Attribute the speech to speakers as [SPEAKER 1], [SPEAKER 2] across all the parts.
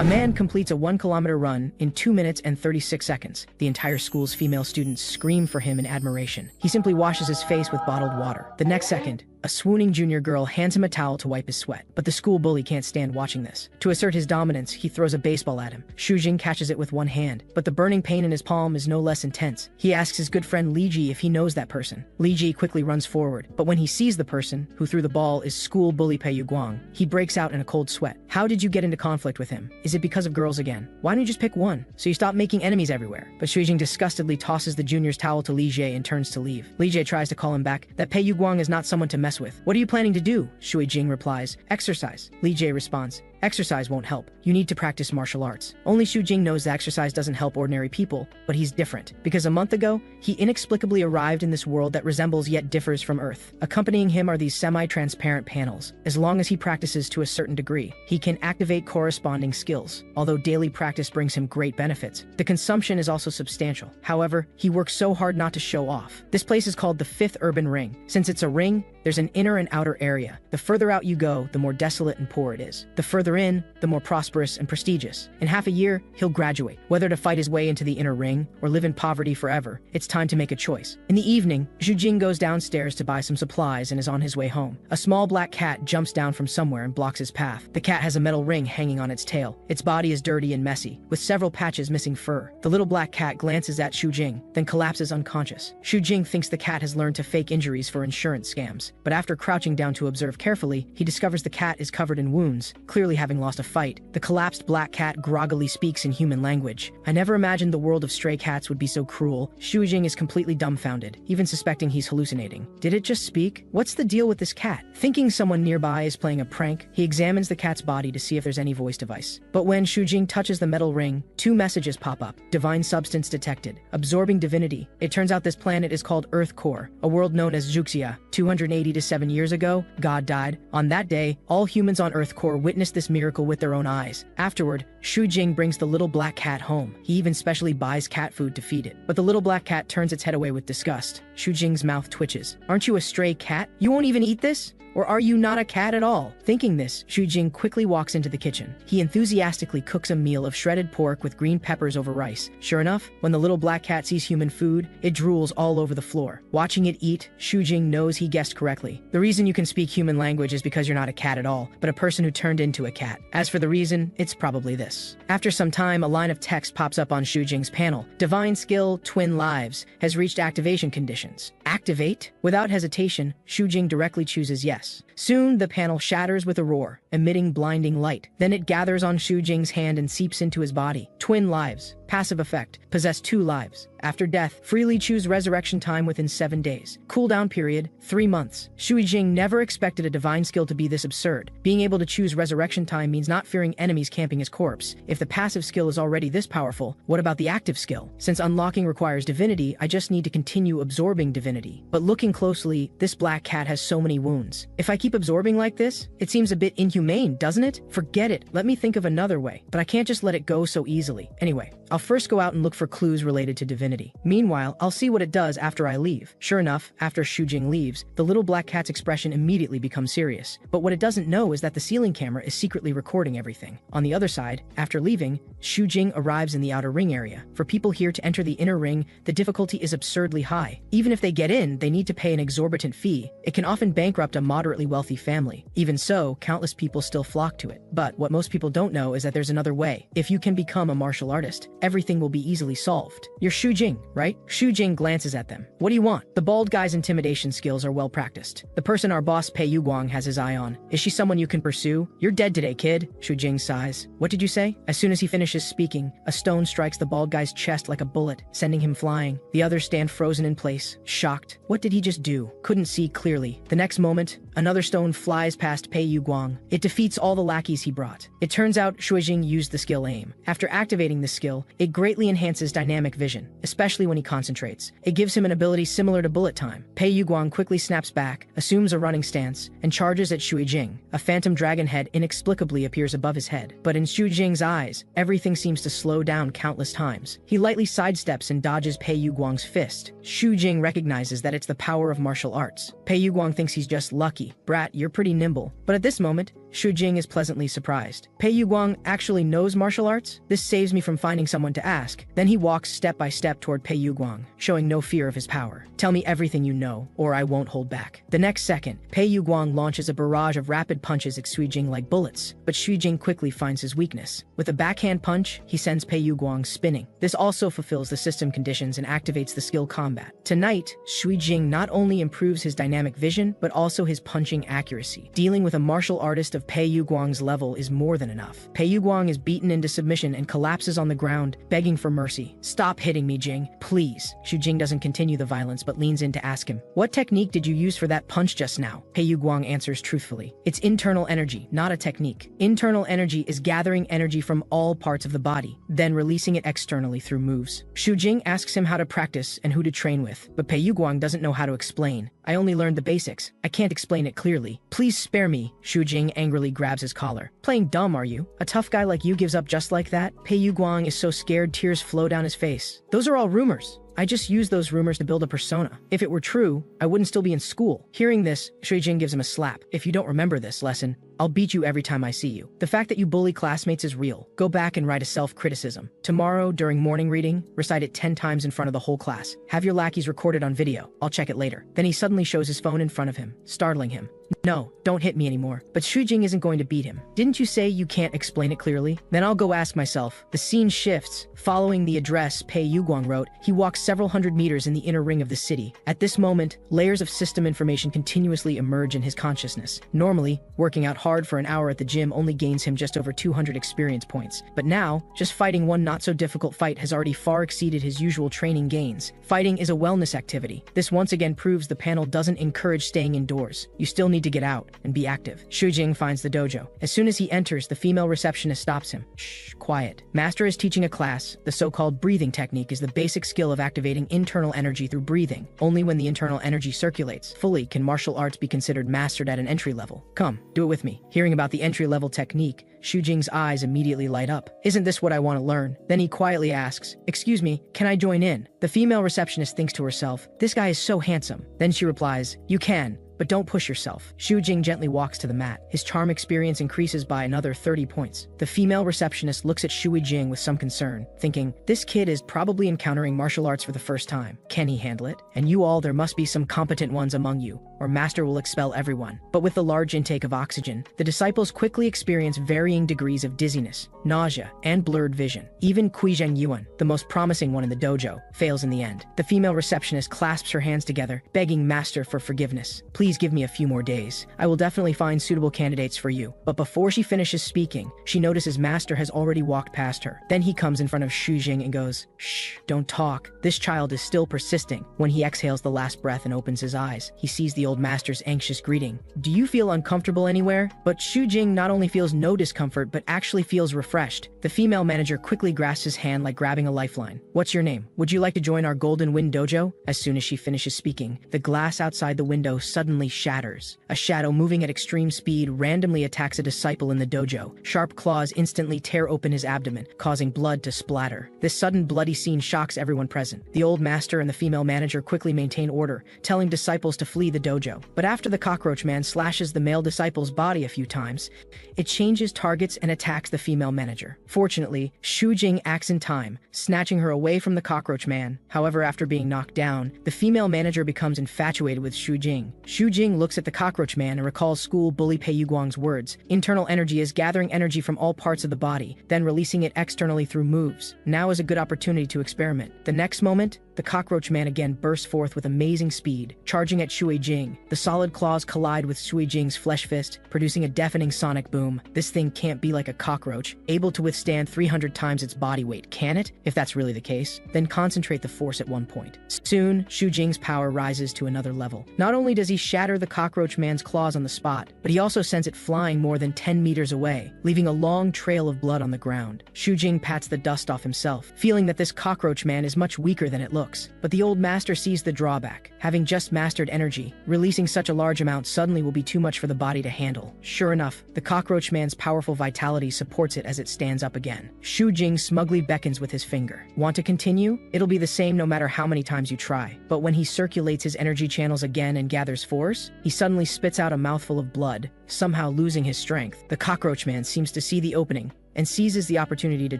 [SPEAKER 1] A man completes a 1-kilometer run in 2 minutes and 36 seconds. The entire school's female students scream for him in admiration. He simply washes his face with bottled water. The next second, a swooning junior girl hands him a towel to wipe his sweat. But the school bully can't stand watching this. To assert his dominance, he throws a baseball at him. Shujing catches it with one hand, but the burning pain in his palm is no less intense. He asks his good friend Li Ji if he knows that person. Li Ji quickly runs forward, but when he sees the person who threw the ball is school bully Pei Guang, he breaks out in a cold sweat. How did you get into conflict with him? Is it because of girls again? Why don't you just pick one, so you stop making enemies everywhere? But Shujing disgustedly tosses the junior's towel to Li Ji and turns to leave. Li Ji tries to call him back, that Pei Guang is not someone to mess with. What are you planning to do? Shui Jing replies, exercise. Li Jie responds, exercise won't help. You need to practice martial arts. Only Shu Jing knows that exercise doesn't help ordinary people, but he's different. Because a month ago, he inexplicably arrived in this world that resembles yet differs from Earth. Accompanying him are these semi-transparent panels. As long as he practices to a certain degree, he can activate corresponding skills. Although daily practice brings him great benefits, the consumption is also substantial. However, he works so hard not to show off. This place is called the 5th Urban Ring. Since it's a ring, there's an inner and outer area. The further out you go, the more desolate and poor it is. The further in, the more prosperous and prestigious. In half a year, he'll graduate. Whether to fight his way into the inner ring or live in poverty forever, it's time to make a choice. In the evening, Zhu Jing goes downstairs to buy some supplies and is on his way home. A small black cat jumps down from somewhere and blocks his path. The cat has a metal ring hanging on its tail. Its body is dirty and messy, with several patches missing fur. The little black cat glances at Zhu Jing, then collapses unconscious. Zhu Jing thinks the cat has learned to fake injuries for insurance scams, but after crouching down to observe carefully, he discovers the cat is covered in wounds, clearly having lost a fight. The collapsed black cat groggily speaks in human language. I never imagined the world of stray cats would be so cruel. Shu Jing is completely dumbfounded, even suspecting he's hallucinating. Did it just speak? What's the deal with this cat? Thinking someone nearby is playing a prank, he examines the cat's body to see if there's any voice device. But when Shu Jing touches the metal ring, 2 messages pop up. Divine substance detected. Absorbing divinity. It turns out this planet is called Earth Core, a world known as Zhuxia. 280 to 7 years ago, God died. On that day, all humans on Earth Core witnessed this miracle with their own eyes. Afterward, Shu Jing brings the little black cat home. He even specially buys cat food to feed it. But the little black cat turns its head away with disgust. Shu Jing's mouth twitches. Aren't you a stray cat? You won't even eat this? Or are you not a cat at all? Thinking this, Shu Jing quickly walks into the kitchen. He enthusiastically cooks a meal of shredded pork with green peppers over rice. Sure enough, when the little black cat sees human food, it drools all over the floor. Watching it eat, Shu Jing knows he guessed correctly. The reason you can speak human language is because you're not a cat at all, but a person who turned into a cat. As for the reason, it's probably this. After some time, a line of text pops up on Shu Jing's panel. Divine skill, twin lives, has reached activation conditions. Activate? Without hesitation, Shu Jing directly chooses yes. Soon, the panel shatters with a roar, emitting blinding light. Then it gathers on Shu Jing's hand and seeps into his body. Twin lives. Passive effect. Possess 2 lives. After death, freely choose resurrection time within 7 days. Cooldown period, 3 months. Shu Jing never expected a divine skill to be this absurd. Being able to choose resurrection time means not fearing enemies camping his corpse. If the passive skill is already this powerful, what about the active skill? Since unlocking requires divinity, I just need to continue absorbing divinity. But looking closely, this black cat has so many wounds. If I keep absorbing like this, it seems a bit inhumane, doesn't it? Forget it. Let me think of another way. But I can't just let it go so easily. Anyway, I'll first go out and look for clues related to divinity. Meanwhile, I'll see what it does after I leave. Sure enough, after Shu Jing leaves, the little black cat's expression immediately becomes serious. But what it doesn't know is that the ceiling camera is secretly recording everything. On the other side, after leaving, Shu Jing arrives in the outer ring area. For people here to enter the inner ring, the difficulty is absurdly high. Even if they get in, they need to pay an exorbitant fee. It can often bankrupt a moderately wealthy family. Even so, countless people still flock to it. But what most people don't know is that there's another way. If you can become a martial artist, everything will be easily solved. You're Shu Jing, right? Shu Jing glances at them. What do you want? The bald guy's intimidation skills are well practiced. The person our boss Pei Guang has his eye on. Is she someone you can pursue? You're dead today, kid. Shu Jing sighs. What did you say? As soon as he finishes speaking, a stone strikes the bald guy's chest like a bullet, sending him flying. The others stand frozen in place, shocked. What did he just do? Couldn't see clearly. The next moment, another stone flies past Pei Guang. It defeats all the lackeys he brought. It turns out Shu Jing used the skill aim. After activating the skill, it greatly enhances dynamic vision, especially when he concentrates. It gives him an ability similar to bullet time. Pei Guang quickly snaps back, assumes a running stance, and charges at Shu Jing. A phantom dragon head inexplicably appears above his head. But in Shu Jing's eyes, everything seems to slow down countless times. He lightly sidesteps and dodges Pei Guang's fist. Shu Jing recognizes that it's the power of martial arts. Pei Guang thinks he's just lucky. Brat, you're pretty nimble. But at this moment, Shu Jing is pleasantly surprised. Pei Yuguang actually knows martial arts? This saves me from finding someone to ask. Then he walks step by step toward Pei Yuguang, showing no fear of his power. Tell me everything you know, or I won't hold back. The next second, Pei Yuguang launches a barrage of rapid punches at Shu Jing like bullets, but Shu Jing quickly finds his weakness. With a backhand punch, he sends Pei Yuguang spinning. This also fulfills the system conditions and activates the skill combat. Tonight, Shu Jing not only improves his dynamic vision, but also his punching accuracy. Dealing with a martial artist of Pei Yuguang's level is more than enough. Pei Yuguang is beaten into submission and collapses on the ground, begging for mercy. Stop hitting me, Jing, please. Shu Jing doesn't continue the violence, but leans in to ask him, what technique did you use for that punch just now? Pei Yuguang answers truthfully. It's internal energy, not a technique. Internal energy is gathering energy from all parts of the body, then releasing it externally through moves. Shu Jing asks him how to practice and who to train with, but Pei Yuguang doesn't know how to explain. I only learned the basics. I can't explain it clearly. Please spare me. Shu Jing angrily grabs his collar. Playing dumb, are you? A tough guy like you gives up just like that? Pei Yuguang is so scared tears flow down his face. Those are all rumors. I just used those rumors to build a persona. If it were true, I wouldn't still be in school. Hearing this, Shu Jing gives him a slap. If you don't remember this lesson, I'll beat you every time I see you. The fact that you bully classmates is real. Go back and write a self-criticism. Tomorrow, during morning reading, recite it 10 times in front of the whole class. Have your lackeys recorded on video. I'll check it later. Then he suddenly shows his phone in front of him, startling him. No, don't hit me anymore. But Shu Jing isn't going to beat him. Didn't you say you can't explain it clearly? Then I'll go ask myself. The scene shifts. Following the address Pei Yuguang wrote, he walks several hundred meters in the inner ring of the city. At this moment, layers of system information continuously emerge in his consciousness. Normally, working out hard for an hour at the gym only gains him just over 200 experience points. But now, just fighting one not-so-difficult fight has already far exceeded his usual training gains. Fighting is a wellness activity. This once again proves the panel doesn't encourage staying indoors. You still need to get out and be active. Shu Jing finds the dojo. As soon as he enters, the female receptionist stops him. Shh, quiet. Master is teaching a class. The so-called breathing technique is the basic skill of activating internal energy through breathing. Only when the internal energy circulates fully can martial arts be considered mastered at an entry level. Come, do it with me. Hearing about the entry-level technique, Shu Jing's eyes immediately light up. Isn't this what I want to learn? Then he quietly asks, excuse me, can I join in? The female receptionist thinks to herself, this guy is so handsome. Then she replies, you can, but don't push yourself. Shu Jing gently walks to the mat. His charm experience increases by another 30 points. The female receptionist looks at Shu Jing with some concern, thinking, this kid is probably encountering martial arts for the first time. Can he handle it? And you all, there must be some competent ones among you, or master will expel everyone. But with the large intake of oxygen, the disciples quickly experience varying degrees of dizziness, nausea, and blurred vision. Even Kuizheng Yuan, the most promising one in the dojo, fails in the end. The female receptionist clasps her hands together, begging master for forgiveness. Please give me a few more days. I will definitely find suitable candidates for you. But before she finishes speaking, she notices master has already walked past her. Then he comes in front of Shu Jing and goes, shh, don't talk. This child is still persisting. When he exhales the last breath and opens his eyes, he sees the old master's anxious greeting. Do you feel uncomfortable anywhere? But Shu Jing not only feels no discomfort, but actually feels refreshed. The female manager quickly grasps his hand like grabbing a lifeline. What's your name? Would you like to join our Golden Wind dojo? As soon as she finishes speaking, the glass outside the window suddenly shatters. A shadow moving at extreme speed randomly attacks a disciple in the dojo. Sharp claws instantly tear open his abdomen, causing blood to splatter. This sudden bloody scene shocks everyone present. The old master and the female manager quickly maintain order, telling disciples to flee the dojo. But after the cockroach man slashes the male disciple's body a few times, it changes targets and attacks the female manager. Fortunately, Shu Jing acts in time, snatching her away from the cockroach man. However, after being knocked down, the female manager becomes infatuated with Shu Jing. Shu Jing looks at the cockroach man and recalls school bully Pei Yuguang's words. Internal energy is gathering energy from all parts of the body, then releasing it externally through moves. Now is a good opportunity to experiment. The next moment, the cockroach man again bursts forth with amazing speed, charging at Shu Jing. The solid claws collide with Shu Jing's flesh fist, producing a deafening sonic boom. This thing can't be like a cockroach, able to withstand 300 times its body weight, can it? If that's really the case, then concentrate the force at one point. Soon, Shu Jing's power rises to another level. Not only does he shatter the cockroach man's claws on the spot, but he also sends it flying more than 10 meters away, leaving a long trail of blood on the ground. Shu Jing pats the dust off himself, feeling that this cockroach man is much weaker than it looks. looks. But the old master sees the drawback. Having just mastered energy, releasing such a large amount suddenly will be too much for the body to handle. Sure enough, the cockroach man's powerful vitality supports it as it stands up again. Shu Jing smugly beckons with his finger. Want to continue? It'll be the same no matter how many times you try. But when he circulates his energy channels again and gathers force, he suddenly spits out a mouthful of blood, somehow losing his strength. The cockroach man seems to see the opening and seizes the opportunity to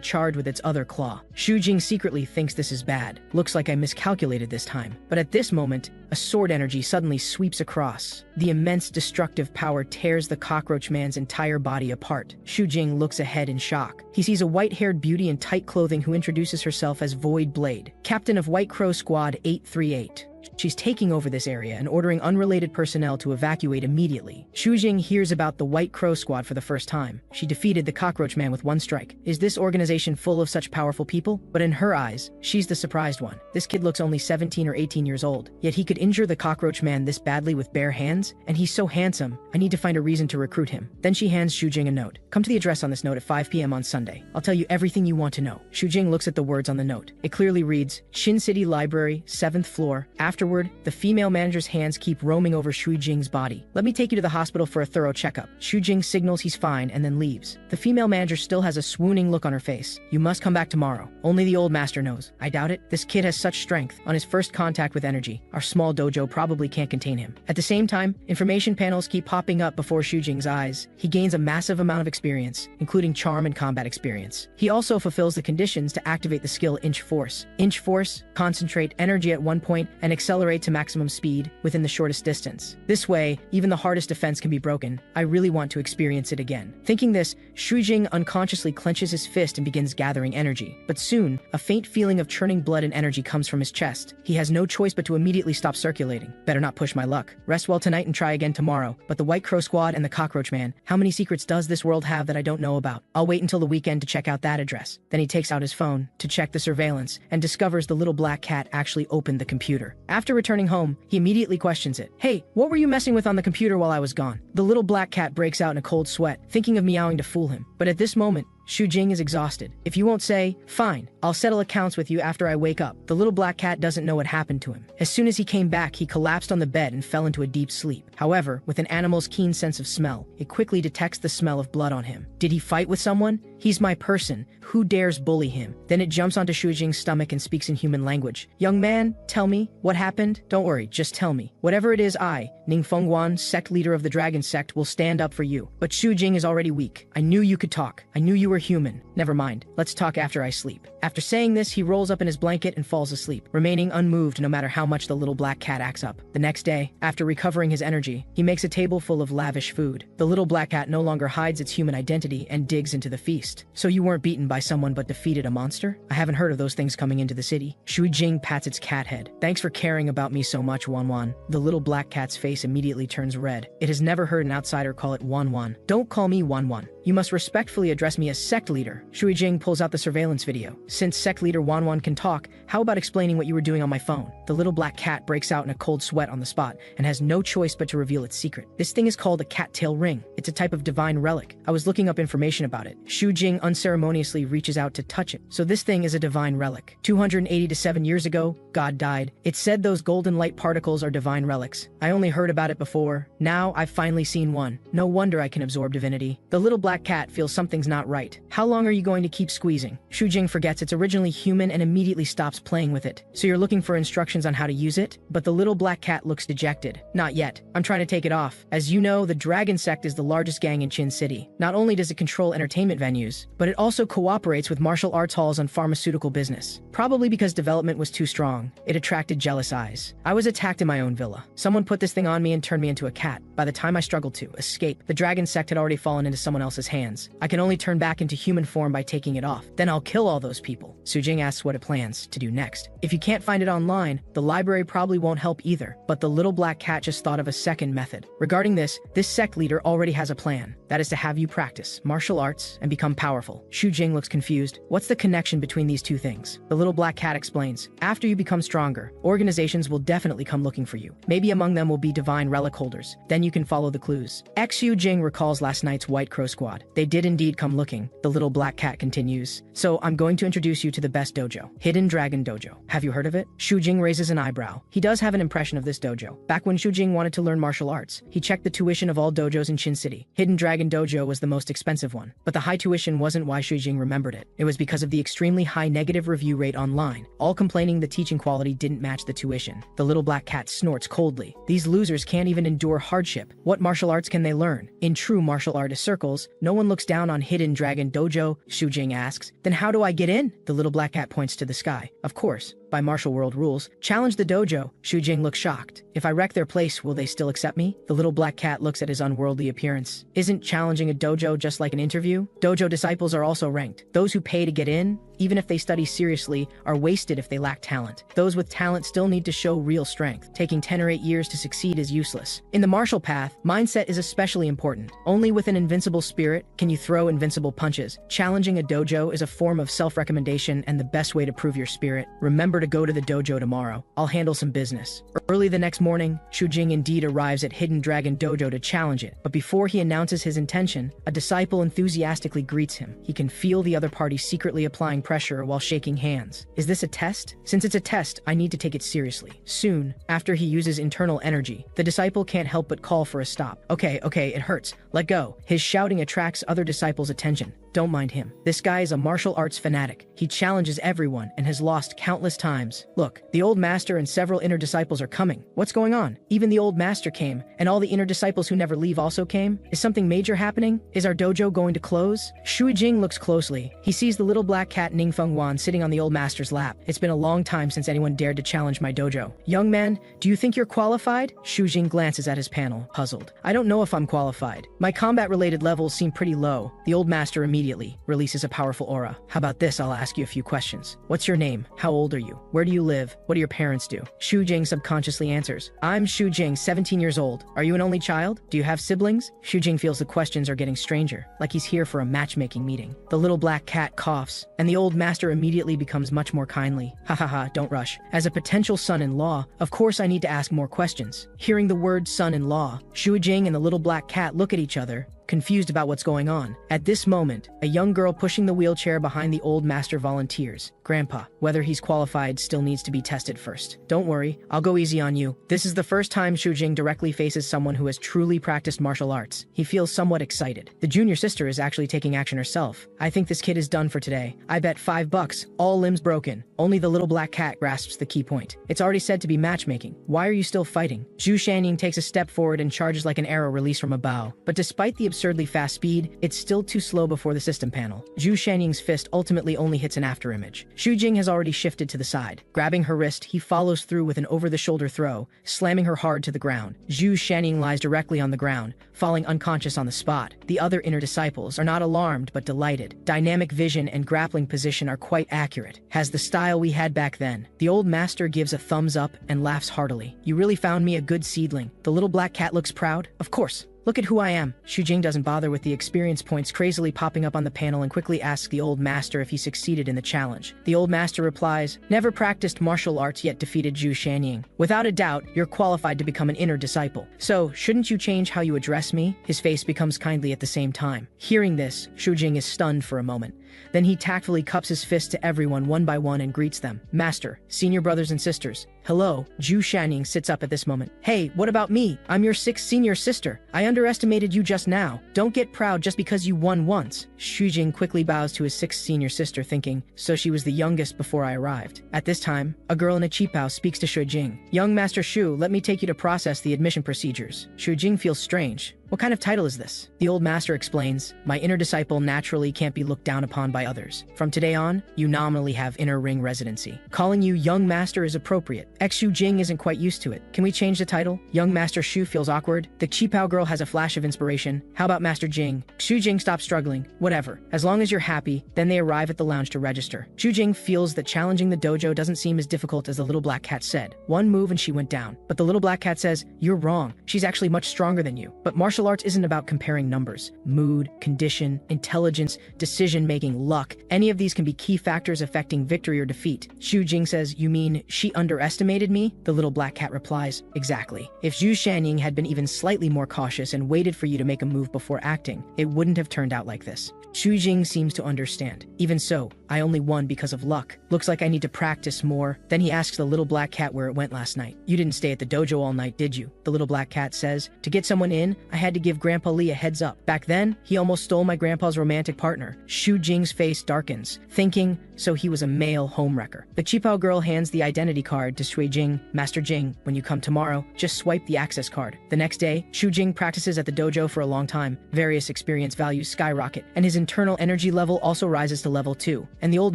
[SPEAKER 1] charge with its other claw. Shu Jing secretly thinks this is bad. Looks like I miscalculated this time. But at this moment, a sword energy suddenly sweeps across. The immense destructive power tears the cockroach man's entire body apart. Shu Jing looks ahead in shock. He sees a white-haired beauty in tight clothing who introduces herself as Void Blade, captain of White Crow Squad 838. She's taking over this area and ordering unrelated personnel to evacuate immediately. Shu Jing hears about the White Crow Squad for the first time. She defeated the cockroach man with one strike. Is this organization full of such powerful people? But in her eyes, she's the surprised one. This kid looks only 17 or 18 years old, yet he could injure the cockroach man this badly with bare hands, and he's so handsome, I need to find a reason to recruit him. Then she hands Shu Jing a note. Come to the address on this note at 5 p.m. on Sunday. I'll tell you everything you want to know. Shu Jing looks at the words on the note. It clearly reads, Shin City Library, 7th floor. Afterward, the female manager's hands keep roaming over Shu Jing's body. Let me take you to the hospital for a thorough checkup. Shu Jing signals he's fine and then leaves. The female manager still has a swooning look on her face. You must come back tomorrow. Only the old master knows. I doubt it. This kid has such strength. On his first contact with energy, our small dojo probably can't contain him. At the same time, information panels keep popping up before Shu Jing's eyes. He gains a massive amount of experience, including charm and combat experience. He also fulfills the conditions to activate the skill Inch Force. Inch Force, concentrate energy at one point and accelerate to maximum speed within the shortest distance. This way, even the hardest defense can be broken. I really want to experience it again. Thinking this, Shu Jing unconsciously clenches his fist and begins gathering energy. But soon, a faint feeling of churning blood and energy comes from his chest. He has no choice but to immediately stop circulating. Better not push my luck. Rest well tonight and try again tomorrow. But the White Crow Squad and the Cockroach Man, how many secrets does this world have that I don't know about? I'll wait until the weekend to check out that address. Then he takes out his phone to check the surveillance and discovers the little black cat actually opened the computer. After returning home, he immediately questions it. Hey, what were you messing with on the computer while I was gone? The little black cat breaks out in a cold sweat, thinking of meowing to fool him. But at this moment, Shu Jing is exhausted. If you won't say, fine, I'll settle accounts with you after I wake up. The little black cat doesn't know what happened to him. As soon as he came back, he collapsed on the bed and fell into a deep sleep. However, with an animal's keen sense of smell, it quickly detects the smell of blood on him. Did he fight with someone? He's my person. Who dares bully him? Then it jumps onto Shu Jing's stomach and speaks in human language. Young man, tell me, what happened? Don't worry, just tell me. Whatever it is, I, Ning Fengguan, sect leader of the dragon sect, will stand up for you. But Shu Jing is already weak. I knew you could talk. I knew you were human. Never mind. Let's talk after I sleep. After saying this, he rolls up in his blanket and falls asleep, remaining unmoved no matter how much the little black cat acts up. The next day, after recovering his energy, he makes a table full of lavish food. The little black cat no longer hides its human identity and digs into the feast. So you weren't beaten by someone but defeated a monster? I haven't heard of those things coming into the city. Shu Jing pats its cat head. Thanks for caring about me so much, Wan Wan. The little black cat's face immediately turns red. It has never heard an outsider call it Wan Wan. Don't call me Wan Wan. You must respectfully address me as sect leader. Shu Jing pulls out the surveillance video. Since sect leader Wan Wan can talk, how about explaining what you were doing on my phone? The little black cat breaks out in a cold sweat on the spot and has no choice but to reveal its secret. This thing is called a cattail ring. It's a type of divine relic. I was looking up information about it. Shu Jing unceremoniously reaches out to touch it. So this thing is a divine relic. 287 years ago, God died. It said those golden light particles are divine relics. I only heard about it before. Now I've finally seen one. No wonder I can absorb divinity. The little black cat feels something's not right. How long are you going to keep squeezing? Shu Jing forgets it's originally human and immediately stops playing with it. So you're looking for instructions on how to use it? But the little black cat looks dejected. Not yet. I'm trying to take it off. As you know, the Dragon Sect is the largest gang in Chin City. Not only does it control entertainment venues, but it also cooperates with martial arts halls on pharmaceutical business. Probably because development was too strong. It attracted jealous eyes. I was attacked in my own villa. Someone put this thing on me and turned me into a cat. By the time I struggled to escape, the Dragon Sect had already fallen into someone else's hands. I can only turn back into human form by taking it off. Then I'll kill all those people. Shu Jing asks what it plans to do next. If you can't find it online, the library probably won't help either. But the little black cat just thought of a second method. Regarding this sect leader already has a plan. That is to have you practice martial arts and become powerful. Shu Jing looks confused. What's the connection between these two things? The little black cat explains. After you become stronger, organizations will definitely come looking for you. Maybe among them will be divine relic holders. Then you can follow the clues. Xu Jing recalls last night's White Crow squad. They did indeed come looking. The little black cat continues. So I'm going to introduce you to the best dojo. Hidden Dragon Dojo. Have you heard of it? Xu Jing raises an eyebrow. He does have an impression of this dojo. Back when Xu Jing wanted to learn martial arts, he checked the tuition of all dojos in Chin City. Hidden Dragon Dojo was the most expensive one. But the high tuition wasn't why Xu Jing remembered it. It was because of the extremely high negative review rate online, all complaining the teaching quality didn't match the tuition. The little black cat snorts coldly. These losers can't even endure hardship. What martial arts can they learn? In true martial artist circles, no one looks down on Hidden Dragon Dojo, Xu Jing asks. Then how do I get in? The little black cat points to the sky. Of course, by martial world rules. Challenge the dojo. Xu Jing looks shocked. If I wreck their place, will they still accept me? The little black cat looks at his unworldly appearance. Isn't challenging a dojo just like an interview? Dojo disciples are also ranked. Those who pay to get in, even if they study seriously, are wasted if they lack talent. Those with talent still need to show real strength. Taking 10 or 8 years to succeed is useless. In the martial path, mindset is especially important. Only with an invincible spirit can you throw invincible punches. Challenging a dojo is a form of self-recommendation and the best way to prove your spirit. Remember to go to the dojo tomorrow. I'll handle some business. Early the next morning, Xu Jing indeed arrives at Hidden Dragon Dojo to challenge it. But before he announces his intention, a disciple enthusiastically greets him. He can feel the other party secretly applying pressure while shaking hands. Is this a test? Since it's a test, I need to take it seriously. Soon, after he uses internal energy, the disciple can't help but call for a stop. Okay, it hurts. Let go. His shouting attracts other disciples' attention. Don't mind him. This guy is a martial arts fanatic. He challenges everyone and has lost countless times. Look, the old master and several inner disciples are coming. What's going on? Even the old master came, and all the inner disciples who never leave also came? Is something major happening? Is our dojo going to close? Xu Jing looks closely. He sees the little black cat Ningfeng Wan sitting on the old master's lap. It's been a long time since anyone dared to challenge my dojo. Young man, do you think you're qualified? Xu Jing glances at his panel, puzzled. I don't know if I'm qualified. My combat-related levels seem pretty low. The old master immediately releases a powerful aura. How about this? I'll ask you a few questions. What's your name? How old are you? Where do you live? What do your parents do? Xu Jing subconsciously answers. I'm Xu Jing, 17 years old. Are you an only child? Do you have siblings? Xu Jing feels the questions are getting stranger, like he's here for a matchmaking meeting. The little black cat coughs, and the old master immediately becomes much more kindly. Ha, don't rush. As a potential son-in-law, of course I need to ask more questions. Hearing the word son-in-law, Xu Jing and the little black cat look at each other, confused about what's going on. At this moment, a young girl pushing the wheelchair behind the old master volunteers. Grandpa, whether he's qualified still needs to be tested first. Don't worry, I'll go easy on you. This is the first time Xu Jing directly faces someone who has truly practiced martial arts. He feels somewhat excited. The junior sister is actually taking action herself. I think this kid is done for today. I bet $5, all limbs broken. Only the little black cat grasps the key point. It's already said to be matchmaking. Why are you still fighting? Zhu Shanning takes a step forward and charges like an arrow released from a bow. But despite the absurdly fast speed, it's still too slow before the system panel. Zhu Shanning's fist ultimately only hits an afterimage. Xu Jing has already shifted to the side. Grabbing her wrist, he follows through with an over-the-shoulder throw, slamming her hard to the ground. Zhu Shanning lies directly on the ground, falling unconscious on the spot. The other inner disciples are not alarmed but delighted. Dynamic vision and grappling position are quite accurate. Has the style we had back then. The old master gives a thumbs up and laughs heartily. You really found me a good seedling. The little black cat looks proud. Of course. Look at who I am. Xu Jing doesn't bother with the experience points crazily popping up on the panel and quickly asks the old master if he succeeded in the challenge. The old master replies, never practiced martial arts yet defeated Zhu Shanning. Without a doubt, you're qualified to become an inner disciple. So, shouldn't you change how you address me? His face becomes kindly at the same time. Hearing this, Xu Jing is stunned for a moment. Then he tactfully cups his fist to everyone one by one and greets them. Master, senior brothers and sisters. Hello. Zhu Shanning sits up at this moment. Hey, what about me? I'm your 6th senior sister. I underestimated you just now. Don't get proud just because you won once. Xu Jing quickly bows to his 6th senior sister thinking, so she was the youngest before I arrived. At this time, a girl in a cheapao speaks to Xu Jing. Young Master Xu, let me take you to process the admission procedures. Xu Jing feels strange. What kind of title is this? The old master explains, my inner disciple naturally can't be looked down upon by others. From today on, you nominally have inner ring residency. Calling you young master is appropriate. Xu Jing isn't quite used to it. Can we change the title? Young Master Xu feels awkward. The Qipao girl has a flash of inspiration. How about Master Jing? Xu Jing stops struggling. Whatever. As long as you're happy, then they arrive at the lounge to register. Xu Jing feels that challenging the dojo doesn't seem as difficult as the little black cat said. One move and she went down. But the little black cat says, you're wrong. She's actually much stronger than you. But martial Martial arts isn't about comparing numbers. Mood, condition, intelligence, decision-making, luck, any of these can be key factors affecting victory or defeat. Xu Jing says, "You mean she underestimated me?" The little black cat replies, "Exactly. If Zhu Shanning had been even slightly more cautious and waited for you to make a move before acting, it wouldn't have turned out like this." Xu Jing seems to understand. "Even so, I only won because of luck. Looks like I need to practice more." Then he asks the little black cat where it went last night. "You didn't stay at the dojo all night, did you?" The little black cat says, "To get someone in, I had to give Grandpa Lee a heads up. Back then, he almost stole my grandpa's romantic partner." Xu Jing's face darkens, thinking, so he was a male homewrecker. The Qipao girl hands the identity card to Shui Jing. "Master Jing, when you come tomorrow, just swipe the access card." The next day, Xu Jing practices at the dojo for a long time. Various experience values skyrocket, and his internal energy level also rises to level 2. And the old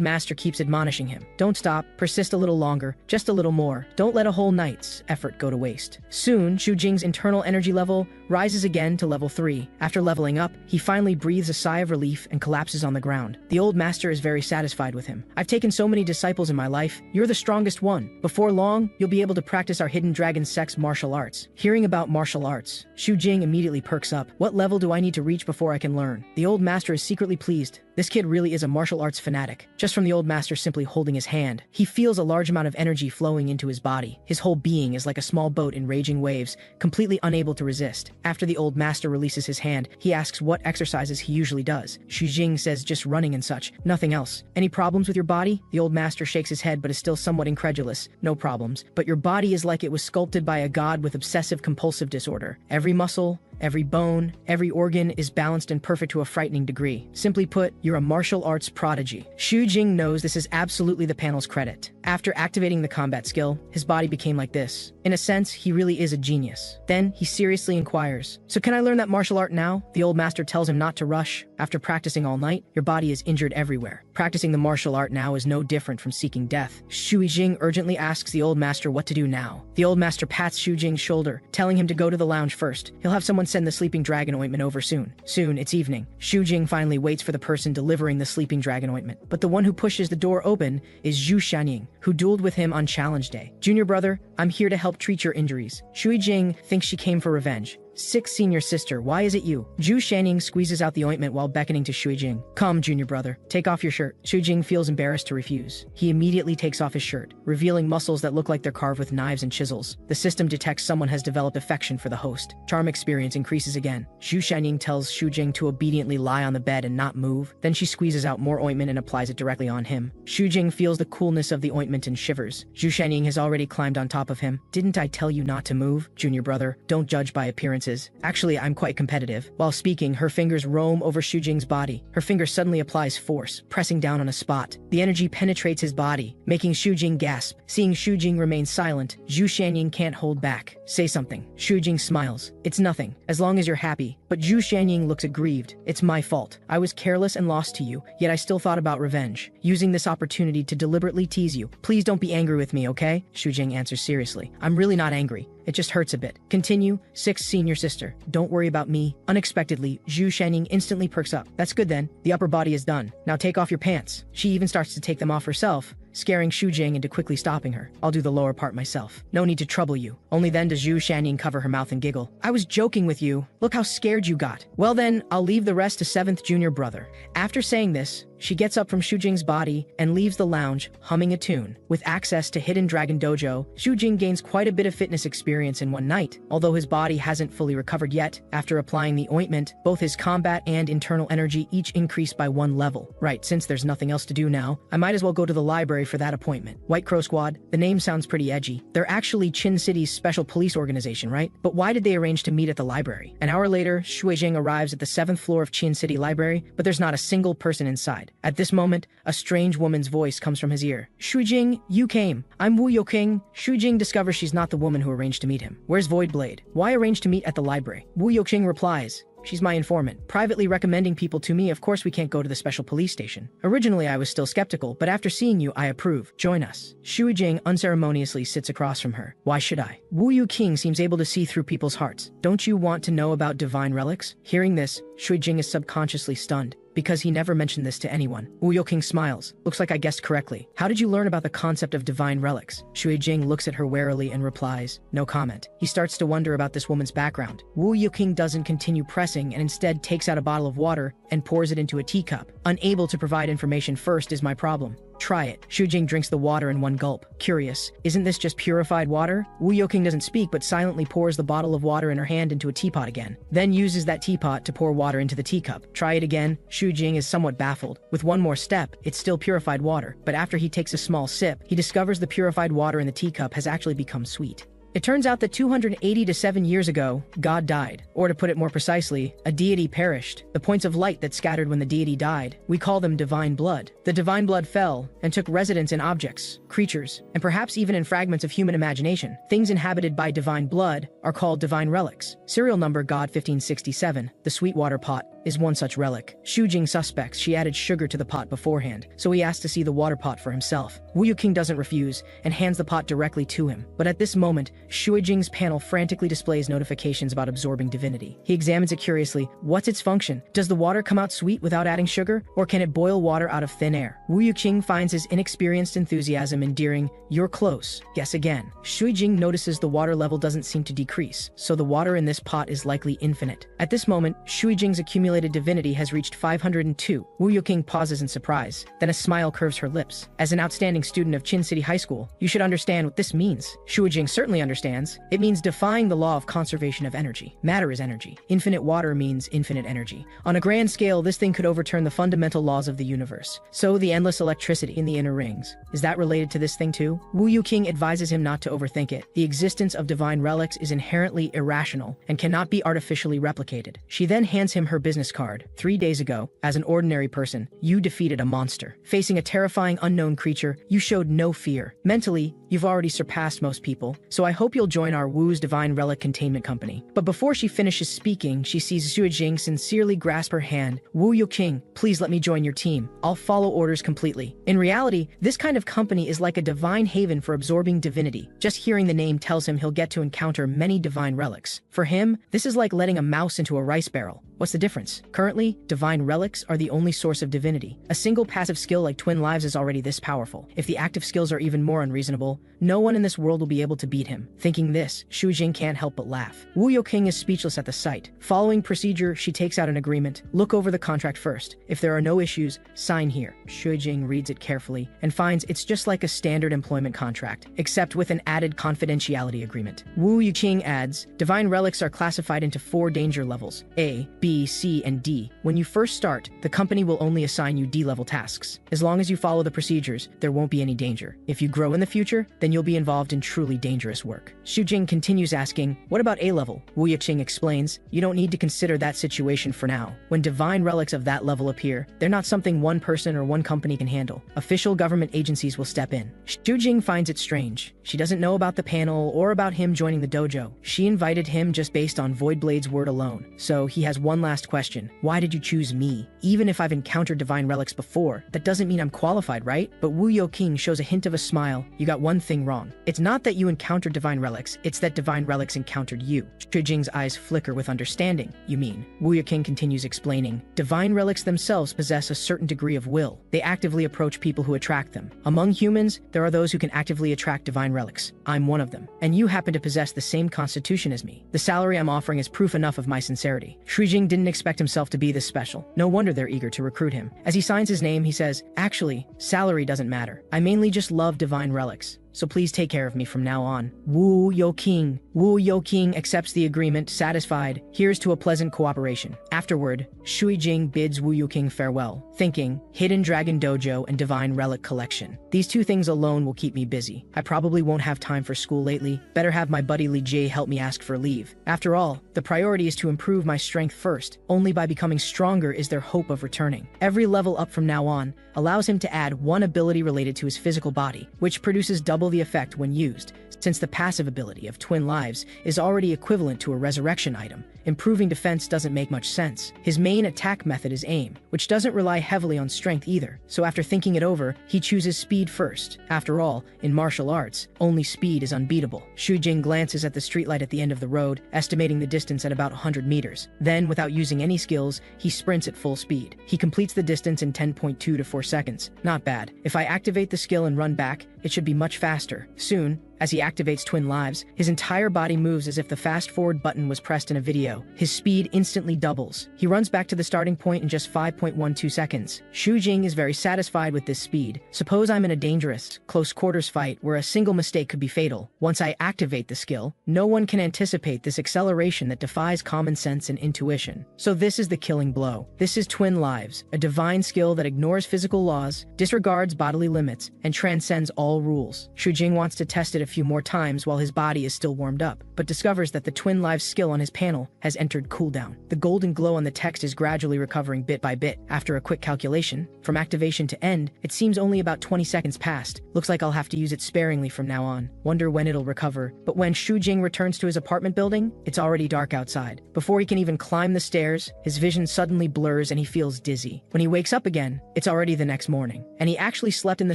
[SPEAKER 1] master keeps admonishing him. "Don't stop, persist a little longer, just a little more. Don't let a whole night's effort go to waste." Soon, Xu Jing's internal energy level rises again to level 3. After leveling up, he finally breathes a sigh of relief and collapses on the ground. The old master is very satisfied with him. "I've taken so many disciples in my life. You're the strongest one. Before long, you'll be able to practice our hidden dragon sex martial arts." Hearing about martial arts, Xu Jing immediately perks up. "What level do I need to reach before I can learn?" The old master is secretly pleased. This kid really is a martial arts fanatic. Just from the old master simply holding his hand, he feels a large amount of energy flowing into his body. His whole being is like a small boat in raging waves, completely unable to resist. After the old master releases his hand, he asks what exercises he usually does. Xu Jing says just running and such, nothing else. "Any problems with your body?" The old master shakes his head but is still somewhat incredulous. "No problems, but your body is like it was sculpted by a god with obsessive-compulsive disorder. Every muscle, every bone, every organ is balanced and perfect to a frightening degree. Simply put, you're a martial arts prodigy." Xu Jing knows this is absolutely the panel's credit. After activating the combat skill, his body became like this. In a sense, he really is a genius. Then he seriously inquires, "So can I learn that martial art now?" The old master tells him not to rush. "After practicing all night, your body is injured everywhere. Practicing the martial art now is no different from seeking death." Xu Jing urgently asks the old master what to do now. The old master pats Xu Jing's shoulder, telling him to go to the lounge first. He'll have someone send the sleeping dragon ointment over soon. Soon, it's evening. Xu Jing finally waits for the person delivering the sleeping dragon ointment. But the one who pushes the door open is Zhu Shanning, who dueled with him on challenge day. "Junior brother, I'm here to help treat your injuries." Xu Jing thinks she came for revenge. "Sixth senior sister, why is it you?" Zhu Shanning squeezes out the ointment while beckoning to Shui Jing. "Come, junior brother, take off your shirt." Shui Jing feels embarrassed to refuse. He immediately takes off his shirt, revealing muscles that look like they're carved with knives and chisels. The system detects someone has developed affection for the host. Charm experience increases again. Zhu Shanning tells Shui Jing to obediently lie on the bed and not move. Then she squeezes out more ointment and applies it directly on him. Shui Jing feels the coolness of the ointment and shivers. Zhu Shanning has already climbed on top of him. "Didn't I tell you not to move? Junior brother, don't judge by appearances. Actually, I'm quite competitive." While speaking, her fingers roam over Xu Jing's body. Her finger suddenly applies force, pressing down on a spot. The energy penetrates his body, making Xu Jing gasp. Seeing Xu Jing remain silent, Zhu Shanning can't hold back. "Say something." Xu Jing smiles. "It's nothing, as long as you're happy." But Zhu Shanning looks aggrieved. "It's my fault. I was careless and lost to you, yet I still thought about revenge, using this opportunity to deliberately tease you. Please don't be angry with me, okay?" Xu Jing answers seriously. "I'm really not angry. It just hurts a bit." Continue, sixth senior sister. "Don't worry about me." Unexpectedly, Zhu Shanning instantly perks up. "That's good then. The upper body is done. Now take off your pants." She even starts to take them off herself, scaring Xu Jing into quickly stopping her. "I'll do the lower part myself. No need to trouble you." Only then does Zhu Shanning cover her mouth and giggle. "I was joking with you. Look how scared you got." "Well then, I'll leave the rest to seventh junior brother." After saying this, she gets up from Xu Jing's body and leaves the lounge, humming a tune. With access to Hidden Dragon Dojo, Xu Jing gains quite a bit of fitness experience in one night. Although his body hasn't fully recovered yet, after applying the ointment, both his combat and internal energy each increased by 1 level. Right, since there's nothing else to do now, I might as well go to the library for that appointment. White Crow Squad, the name sounds pretty edgy. They're actually Qin City's special police organization, right? But why did they arrange to meet at the library? An hour later, Shui Jing arrives at the 7th floor of Qin City Library, but there's not a single person inside. At this moment, a strange woman's voice comes from his ear. "Shui Jing, you came. I'm Wu Youqing." Shui Jing discovers she's not the woman who arranged to meet him. "Where's Voidblade? Why arrange to meet at the library?" Wu Youqing replies, "She's my informant, privately recommending people to me. Of course we can't go to the special police station. Originally I was still skeptical, but after seeing you, I approve. Join us." Shui Jing unceremoniously sits across from her. "Why should I?" Wu Youqing seems able to see through people's hearts. "Don't you want to know about divine relics?" Hearing this, Shui Jing is subconsciously stunned. because he never mentioned this to anyone. Wu Youqing smiles. Looks like I guessed correctly. How did you learn about the concept of divine relics? Shui Jing looks at her warily and replies, no comment. He starts to wonder about this woman's background. Wu Youqing doesn't continue pressing and instead takes out a bottle of water and pours it into a teacup. Unable to provide information first is my problem. Try it. Shu Jing drinks the water in one gulp. Curious, isn't this just purified water? Wu Youqing doesn't speak but silently pours the bottle of water in her hand into a teapot again. Then uses that teapot to pour water into the teacup. Try it again. Shu Jing is somewhat baffled. With one more step, it's still purified water, but after he takes a small sip, he discovers the purified water in the teacup has actually become sweet. It turns out that 287 years ago, God died. Or to put it more precisely, a deity perished. The points of light that scattered when the deity died, we call them divine blood. The divine blood fell and took residence in objects, creatures, and perhaps even in fragments of human imagination. Things inhabited by divine blood are called divine relics. Serial number God 1567, the Sweetwater pot, is one such relic. Shu Jing suspects she added sugar to the pot beforehand, so he asks to see the water pot for himself. Wu Youqing doesn't refuse and hands the pot directly to him. But at this moment, Shu Jing's panel frantically displays notifications about absorbing divinity. He examines it curiously. What's its function? Does the water come out sweet without adding sugar? Or can it boil water out of thin air? Wu Youqing finds his inexperienced enthusiasm endearing. You're close. Guess again. Shu Jing notices the water level doesn't seem to decrease, so the water in this pot is likely infinite. At this moment, Shu Jing's accumulated divinity has reached 502. Wu Youqing pauses in surprise. Then a smile curves her lips. As an outstanding student of Qin City High School, you should understand what this means. Shu Jing certainly understands. It means defying the law of conservation of energy. Matter is energy. Infinite water means infinite energy. On a grand scale, this thing could overturn the fundamental laws of the universe. So the endless electricity in the inner rings. Is that related to this thing too? Wu Youqing advises him not to overthink it. The existence of divine relics is inherently irrational and cannot be artificially replicated. She then hands him her business card. 3 days ago, as an ordinary person, you defeated a monster. Facing a terrifying unknown creature, you showed no fear. Mentally, you've already surpassed most people, so I hope you'll join our Wu's Divine Relic Containment Company. But before she finishes speaking, she sees Shu Jing sincerely grasp her hand. Wu Youqing, please let me join your team. I'll follow orders completely. In reality, this kind of company is like a divine haven for absorbing divinity. Just hearing the name tells him he'll get to encounter many divine relics. For him, this is like letting a mouse into a rice barrel. What's the difference? Currently, divine relics are the only source of divinity. A single passive skill like Twin Lives is already this powerful. If the active skills are even more unreasonable, no one in this world will be able to beat him. Thinking this, Shu Jing can't help but laugh. Wu Youqing is speechless at the sight. Following procedure, she takes out an agreement. Look over the contract first. If there are no issues, sign here. Shu Jing reads it carefully and finds it's just like a standard employment contract, except with an added confidentiality agreement. Wu Youqing adds, divine relics are classified into 4 danger levels: A, B, C, and D. When you first start, the company will only assign you D-level tasks. As long as you follow the procedures, there won't be any danger. If you grow in the future, then you'll be involved in truly dangerous work. Shu Jing continues asking, what about A-level? Wu Youqing explains, you don't need to consider that situation for now. When divine relics of that level appear, they're not something one person or one company can handle. Official government agencies will step in. Shu Jing finds it strange. She doesn't know about the panel or about him joining the dojo. She invited him just based on Voidblade's word alone. So he has one last question. Why did you choose me? Even if I've encountered divine relics before, that doesn't mean I'm qualified, right? But Wu Youqing shows a hint of a smile. You got one thing wrong. It's not that you encountered divine relics, it's that divine relics encountered you. Shu Jing's eyes flicker with understanding. You mean? Wu Youqing continues explaining. Divine relics themselves possess a certain degree of will. They actively approach people who attract them. Among humans, there are those who can actively attract divine relics. I'm one of them. And you happen to possess the same constitution as me. The salary I'm offering is proof enough of my sincerity. Shu Jing didn't expect himself to be this special. No wonder they're eager to recruit him. As he signs his name, he says, actually, salary doesn't matter. I mainly just love divine relics. So please take care of me from now on. Wu Youqing accepts the agreement, satisfied. Here's to a pleasant cooperation. Afterward, Shu Jing bids Wu Youqing farewell, thinking, Hidden Dragon Dojo and Divine Relic Collection. These 2 things alone will keep me busy. I probably won't have time for school lately. Better have my buddy Li Jie help me ask for leave. After all, the priority is to improve my strength first. Only by becoming stronger is there hope of returning. Every level up from now on allows him to add 1 ability related to his physical body, which produces double double the effect when used, since the passive ability of Twin Lives is already equivalent to a resurrection item. Improving defense doesn't make much sense. His main attack method is aim, which doesn't rely heavily on strength either, so after thinking it over, he chooses speed first. After all, in martial arts, only speed is unbeatable. Xu Jing glances at the streetlight at the end of the road, estimating the distance at about 100 meters. Then, without using any skills, he sprints at full speed. He completes the distance in 10.2 to 4 seconds. Not bad. If I activate the skill and run back, it should be much faster. Soon, as he activates Twin Lives, his entire body moves as if the fast-forward button was pressed in a video. His speed instantly doubles. He runs back to the starting point in just 5.12 seconds. Xu Jing is very satisfied with this speed. Suppose I'm in a dangerous, close-quarters fight where a single mistake could be fatal. Once I activate the skill, no one can anticipate this acceleration that defies common sense and intuition. So this is the killing blow. This is Twin Lives, a divine skill that ignores physical laws, disregards bodily limits, and transcends all rules. Xu Jing wants to test it a few more times while his body is still warmed up, but discovers that the Twin Lives skill on his panel has entered cooldown. The golden glow on the text is gradually recovering bit by bit. After a quick calculation, from activation to end, it seems only about 20 seconds passed. Looks like I'll have to use it sparingly from now on. Wonder when it'll recover. But when Xu Jing returns to his apartment building, it's already dark outside. Before he can even climb the stairs, his vision suddenly blurs and he feels dizzy. When he wakes up again, it's already the next morning, and he actually slept in the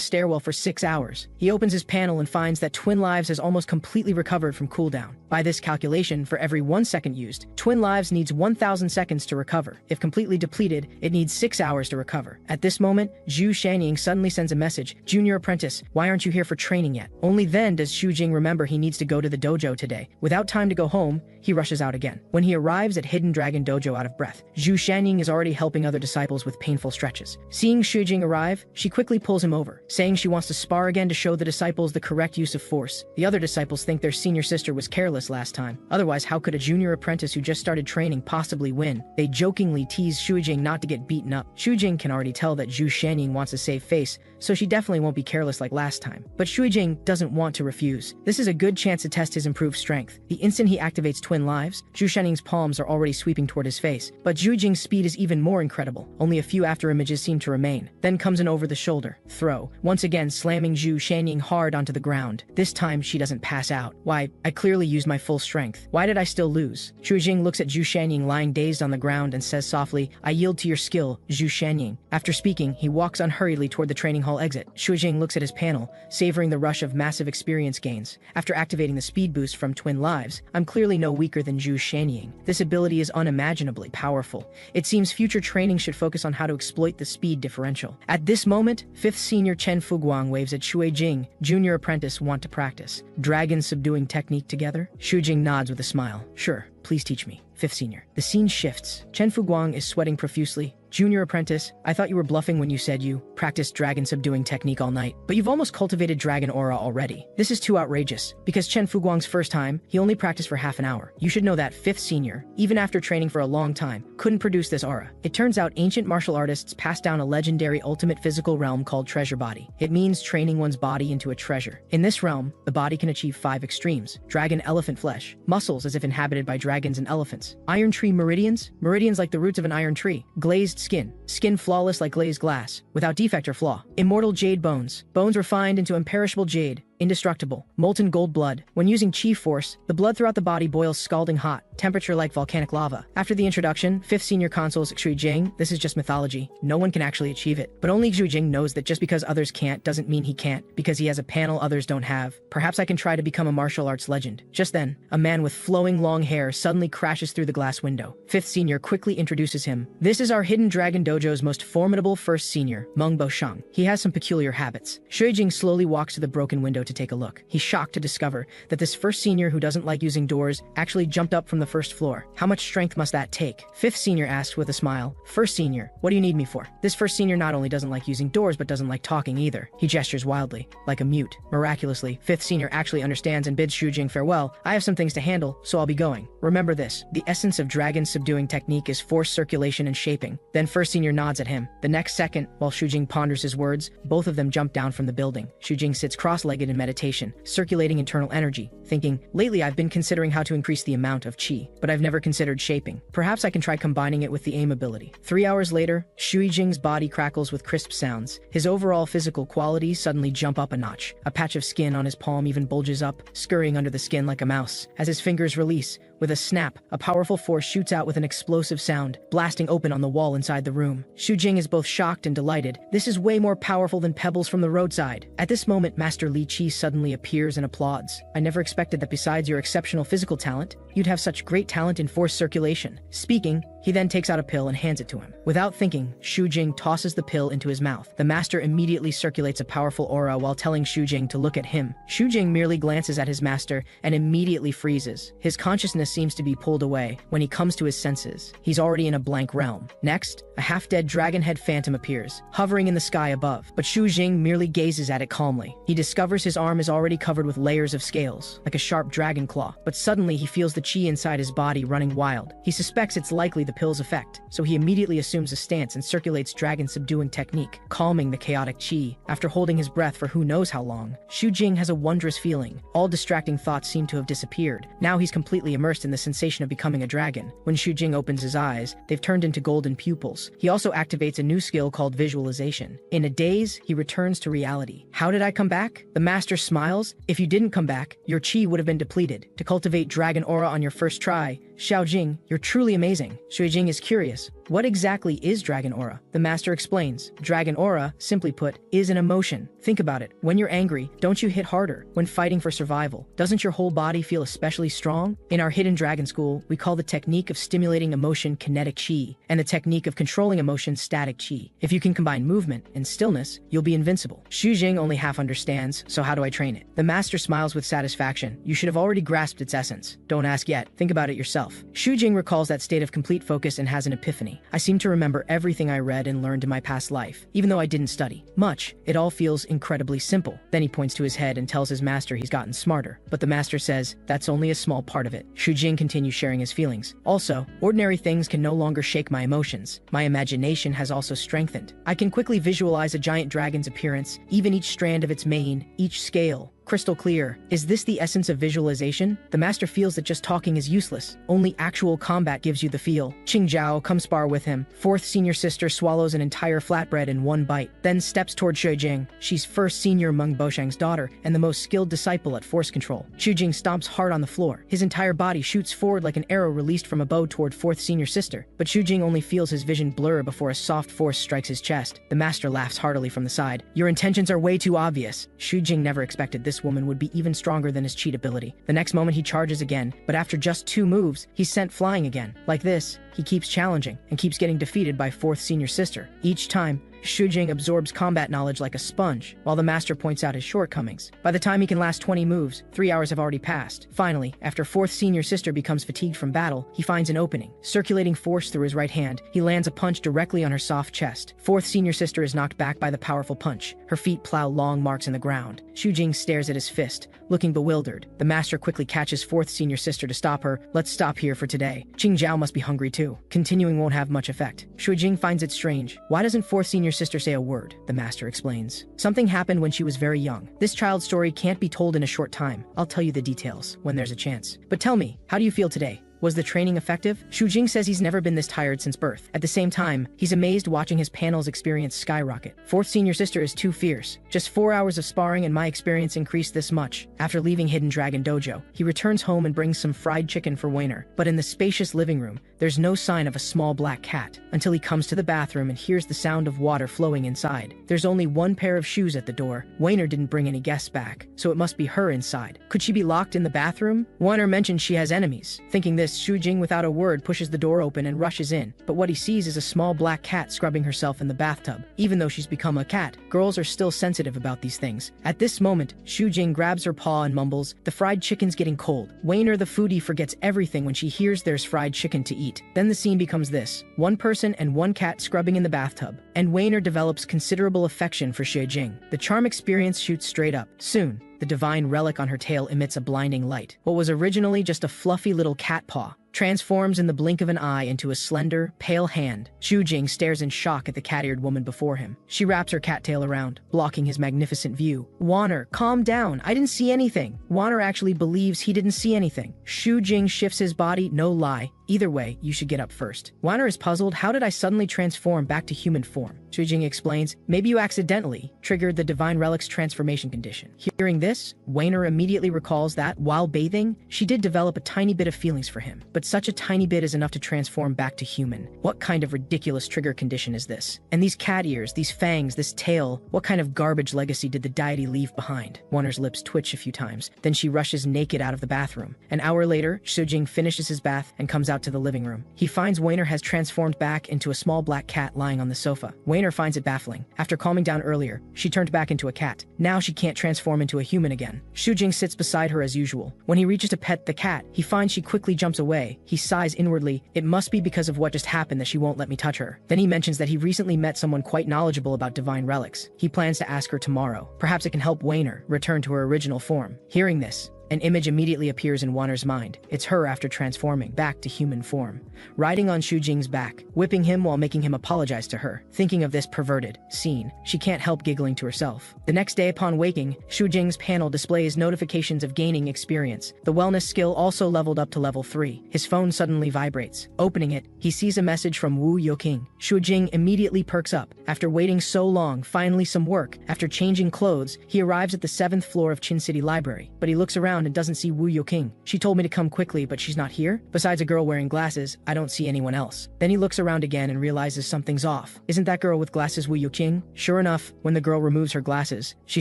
[SPEAKER 1] stairwell for 6 hours. He opens his panel and finds that Twin Lives has almost completely recovered from cooldown. By this calculation, for every 1 second used, Twin Lives needs 1,000 seconds to recover. If completely depleted, it needs 6 hours to recover. At this moment, Zhu Shanying suddenly sends a message, "Junior apprentice, why aren't you here for training yet?" Only then does Xu Jing remember he needs to go to the dojo today. Without time to go home, he rushes out again. When he arrives at Hidden Dragon Dojo out of breath, Zhu Shanying is already helping other disciples with painful stretches. Seeing Xu Jing arrive, she quickly pulls him over, saying she wants to spar again to show the disciples the correct use of force. The other disciples think their senior sister was careless last time. Otherwise, how could a junior apprentice who just started training possibly win? They jokingly tease Xu Jing not to get beaten up. Xu Jing can already tell that Zhu Shanying wants to save face, so she definitely won't be careless like last time. But Xu Jing doesn't want to refuse. This is a good chance to test his improved strength. The instant he activates Twin Lives, Zhu Shanying's palms are already sweeping toward his face. But Xu Jing's speed is even more incredible. Only a few after images seem to remain. Then comes an over-the-shoulder throw, once again slamming Zhu Shanying hard onto the ground. This time she doesn't pass out. Why, I clearly used my full strength. Why did I still lose? Xu Jing looks at Zhu Shanying lying dazed on the ground and says softly, "I yield to your skill, Zhu Shanying." After speaking, he walks unhurriedly toward the training hall exit. Xu Jing looks at his panel, savoring the rush of massive experience gains. After activating the speed boost from Twin Lives, I'm clearly no weaker than Zhu Shanying. This ability is unimaginably powerful. It seems future training should focus on how to exploit the speed differential. At this moment, 5th senior Chen Fuguang waves at Xue Jing, junior apprentice, want to practice dragon subduing technique together? Xu Jing nods with a smile. Sure, please teach me. 5th senior. The scene shifts. Chen Fuguang is sweating profusely. Junior apprentice, I thought you were bluffing when you said you practiced dragon subduing technique all night, but you've almost cultivated dragon aura already. This is too outrageous, because Chen Fuguang's first time, he only practiced for half an hour. You should know that 5th senior, even after training for a long time, couldn't produce this aura. It turns out ancient martial artists passed down a legendary ultimate physical realm called treasure body. It means training one's body into a treasure. In this realm, the body can achieve 5 extremes: dragon elephant flesh, muscles as if inhabited by dragons and elephants, iron tree meridians, meridians like the roots of an iron tree, glazed skin flawless like glazed glass, without defect or flaw, immortal jade bones, bones refined into imperishable jade, indestructible, molten gold blood. When using chi force, the blood throughout the body boils scalding hot, temperature like volcanic lava. After the introduction, 5th senior consoles Xu Jing, this is just mythology. No one can actually achieve it. But only Xu Jing knows that just because others can't doesn't mean he can't, because he has a panel others don't have. Perhaps I can try to become a martial arts legend. Just then, a man with flowing long hair suddenly crashes through the glass window. 5th senior quickly introduces him. This is our Hidden Dragon Dojo's most formidable 1st senior, Meng Bosheng. He has some peculiar habits. Xu Jing slowly walks to the broken window to take a look. He's shocked to discover that this 1st senior who doesn't like using doors actually jumped up from the 1st floor. How much strength must that take? 5th senior asks with a smile. 1st senior, what do you need me for? This 1st senior not only doesn't like using doors but doesn't like talking either. He gestures wildly, like a mute. Miraculously, 5th senior actually understands and bids Xu Jing farewell. I have some things to handle, so I'll be going. Remember this, the essence of dragon subduing technique is force circulation and shaping. Then 1st senior nods at him. The next second, while Xu Jing ponders his words, both of them jump down from the building. Xu Jing sits cross-legged in in meditation, circulating internal energy, thinking, lately I've been considering how to increase the amount of qi, but I've never considered shaping. Perhaps I can try combining it with the aim ability. 3 hours later, Shuijing's body crackles with crisp sounds. His overall physical qualities suddenly jump up a notch. A patch of skin on his palm even bulges up, scurrying under the skin like a mouse. As his fingers release, with a snap, a powerful force shoots out with an explosive sound, blasting open on the wall inside the room. Shujing is both shocked and delighted. This is way more powerful than pebbles from the roadside. At this moment, Master Li Qi suddenly appears and applauds. I never expected that besides your exceptional physical talent, you'd have such great talent in force circulation. Speaking, he then takes out a pill and hands it to him. Without thinking, Shujing tosses the pill into his mouth. The master immediately circulates a powerful aura while telling Shujing to look at him. Shujing merely glances at his master and immediately freezes. His consciousness seems to be pulled away. When he comes to his senses, he's already in a blank realm. Next, a half-dead dragon head phantom appears, hovering in the sky above. But Shujing merely gazes at it calmly. He discovers his arm is already covered with layers of scales, like a sharp dragon claw. But suddenly he feels the qi inside his body running wild. He suspects it's likely the pill's effect, so he immediately assumes a stance and circulates dragon subduing technique, calming the chaotic qi. After holding his breath for who knows how long, Shujing has a wondrous feeling. All distracting thoughts seem to have disappeared. Now he's completely immersed in the sensation of becoming a dragon. When Shujing opens his eyes, they've turned into golden pupils. He also activates a new skill called visualization. In a daze, he returns to reality. How did I come back? The master smiles. If you didn't come back, your qi would have been depleted. To cultivate dragon aura on your first try, Xiaojing, you're truly amazing. Shuijing is curious. What exactly is dragon aura? The master explains. Dragon aura, simply put, is an emotion. Think about it. When you're angry, don't you hit harder? When fighting for survival, doesn't your whole body feel especially strong? In our hidden dragon school, we call the technique of stimulating emotion kinetic qi, and the technique of controlling emotion static qi. If you can combine movement and stillness, you'll be invincible. Shujing only half understands, so how do I train it? The master smiles with satisfaction. You should have already grasped its essence. Don't ask yet. Think about it yourself. Shujing recalls that state of complete focus and has an epiphany. I seem to remember everything I read and learned in my past life, even though I didn't study much. It all feels incredibly simple. Then he points to his head and tells his master he's gotten smarter. But the master says, that's only a small part of it. Shujing continues sharing his feelings. Also, ordinary things can no longer shake my emotions. My imagination has also strengthened. I can quickly visualize a giant dragon's appearance, even each strand of its mane, each scale. Crystal clear. Is this the essence of visualization? The master feels that just talking is useless. Only actual combat gives you the feel. Qingzhao, come spar with him. Fourth senior sister swallows an entire flatbread in one bite, then steps toward Shuijing. She's first senior among Boshang's daughter and the most skilled disciple at force control. Shujing stomps hard on the floor. His entire body shoots forward like an arrow released from a bow toward fourth senior sister. But Shujing only feels his vision blur before a soft force strikes his chest. The master laughs heartily from the side. Your intentions are way too obvious. Shujing never expected this woman would be even stronger than his cheat ability. The next moment he charges again, but after just 2 moves, he's sent flying again. Like this, he keeps challenging and keeps getting defeated by fourth senior sister. Each time, Shujing absorbs combat knowledge like a sponge, while the master points out his shortcomings. By the time he can last 20 moves, 3 hours have already passed. Finally, after fourth senior sister becomes fatigued from battle, he finds an opening. Circulating force through his right hand, he lands a punch directly on her soft chest. Fourth senior sister is knocked back by the powerful punch. Her feet plow long marks in the ground. Shujing stares at his fist, looking bewildered. The master quickly catches fourth senior sister to stop her. Let's stop here for today. Qingzhao must be hungry too. Continuing won't have much effect. Shujing finds it strange. Why doesn't fourth senior sister say a word? The master explains. Something happened when she was very young. This child's story can't be told in a short time. I'll tell you the details when there's a chance. But tell me, how do you feel today? Was the training effective? Shujing says he's never been this tired since birth. At the same time, he's amazed watching his panel's experience skyrocket. Fourth senior sister is too fierce. Just 4 hours of sparring and my experience increased this much. After leaving Hidden Dragon Dojo, he returns home and brings some fried chicken for Wayner. But in the spacious living room, there's no sign of a small black cat, until he comes to the bathroom and hears the sound of water flowing inside. There's only one pair of shoes at the door. Wayner didn't bring any guests back, so it must be her inside. Could she be locked in the bathroom? Wayner mentions she has enemies. Thinking this, Shujing without a word pushes the door open and rushes in. But what he sees is a small black cat scrubbing herself in the bathtub. Even though she's become a cat, girls are still sensitive about these things. At this moment, Shujing grabs her paw and mumbles, "The fried chicken's getting cold." Wayner the foodie forgets everything when she hears there's fried chicken to eat. Then the scene becomes this: one person and one cat scrubbing in the bathtub. And Wayner develops considerable affection for Shujing. The charm experience shoots straight up. Soon, the divine relic on her tail emits a blinding light. What was originally just a fluffy little cat paw transforms in the blink of an eye into a slender, pale hand. Jing stares in shock at the cat-eared woman before him. She wraps her cattail around, blocking his magnificent view. Warner, calm down. I didn't see anything. Warner actually believes he didn't see anything. Jing shifts his body, no lie. Either way, you should get up first. Warner is puzzled. How did I suddenly transform back to human form? Jing explains, maybe you accidentally triggered the divine relic's transformation condition. Hearing this, Warner immediately recalls that, while bathing, she did develop a tiny bit of feelings for him. But such a tiny bit is enough to transform back to human. What kind of ridiculous trigger condition is this? And these cat ears, these fangs, this tail, what kind of garbage legacy did the deity leave behind? Warner's lips twitch a few times. Then she rushes naked out of the bathroom. An hour later, Jing finishes his bath and comes out to the living room. He finds Warner has transformed back into a small black cat lying on the sofa. Warner finds it baffling. After calming down earlier, she turned back into a cat. Now she can't transform into a human again. Jing sits beside her as usual. When he reaches to pet the cat, he finds she quickly jumps away. He sighs inwardly. It must be because of what just happened that she won't let me touch her. Then he mentions that he recently met someone quite knowledgeable about divine relics. He plans to ask her tomorrow. Perhaps it can help Warner return to her original form. Hearing this, an image immediately appears in Warner's mind. It's her after transforming back to human form, riding on Jing's back, whipping him while making him apologize to her. Thinking of this perverted scene, she can't help giggling to herself. The next day upon waking, Jing's panel displays notifications of gaining experience. The wellness skill also leveled up to level 3. His phone suddenly vibrates. Opening it, he sees a message from Wu Youqing. Jing immediately perks up. After waiting so long, finally some work. After changing clothes, he arrives at the 7th floor of Qin City Library, but he looks around and doesn't see Wu Youqing. She told me to come quickly, but she's not here. Besides a girl wearing glasses, I don't see anyone else. Then he looks around again and realizes something's off. Isn't that girl with glasses Wu Youqing? Sure enough, when the girl removes her glasses, she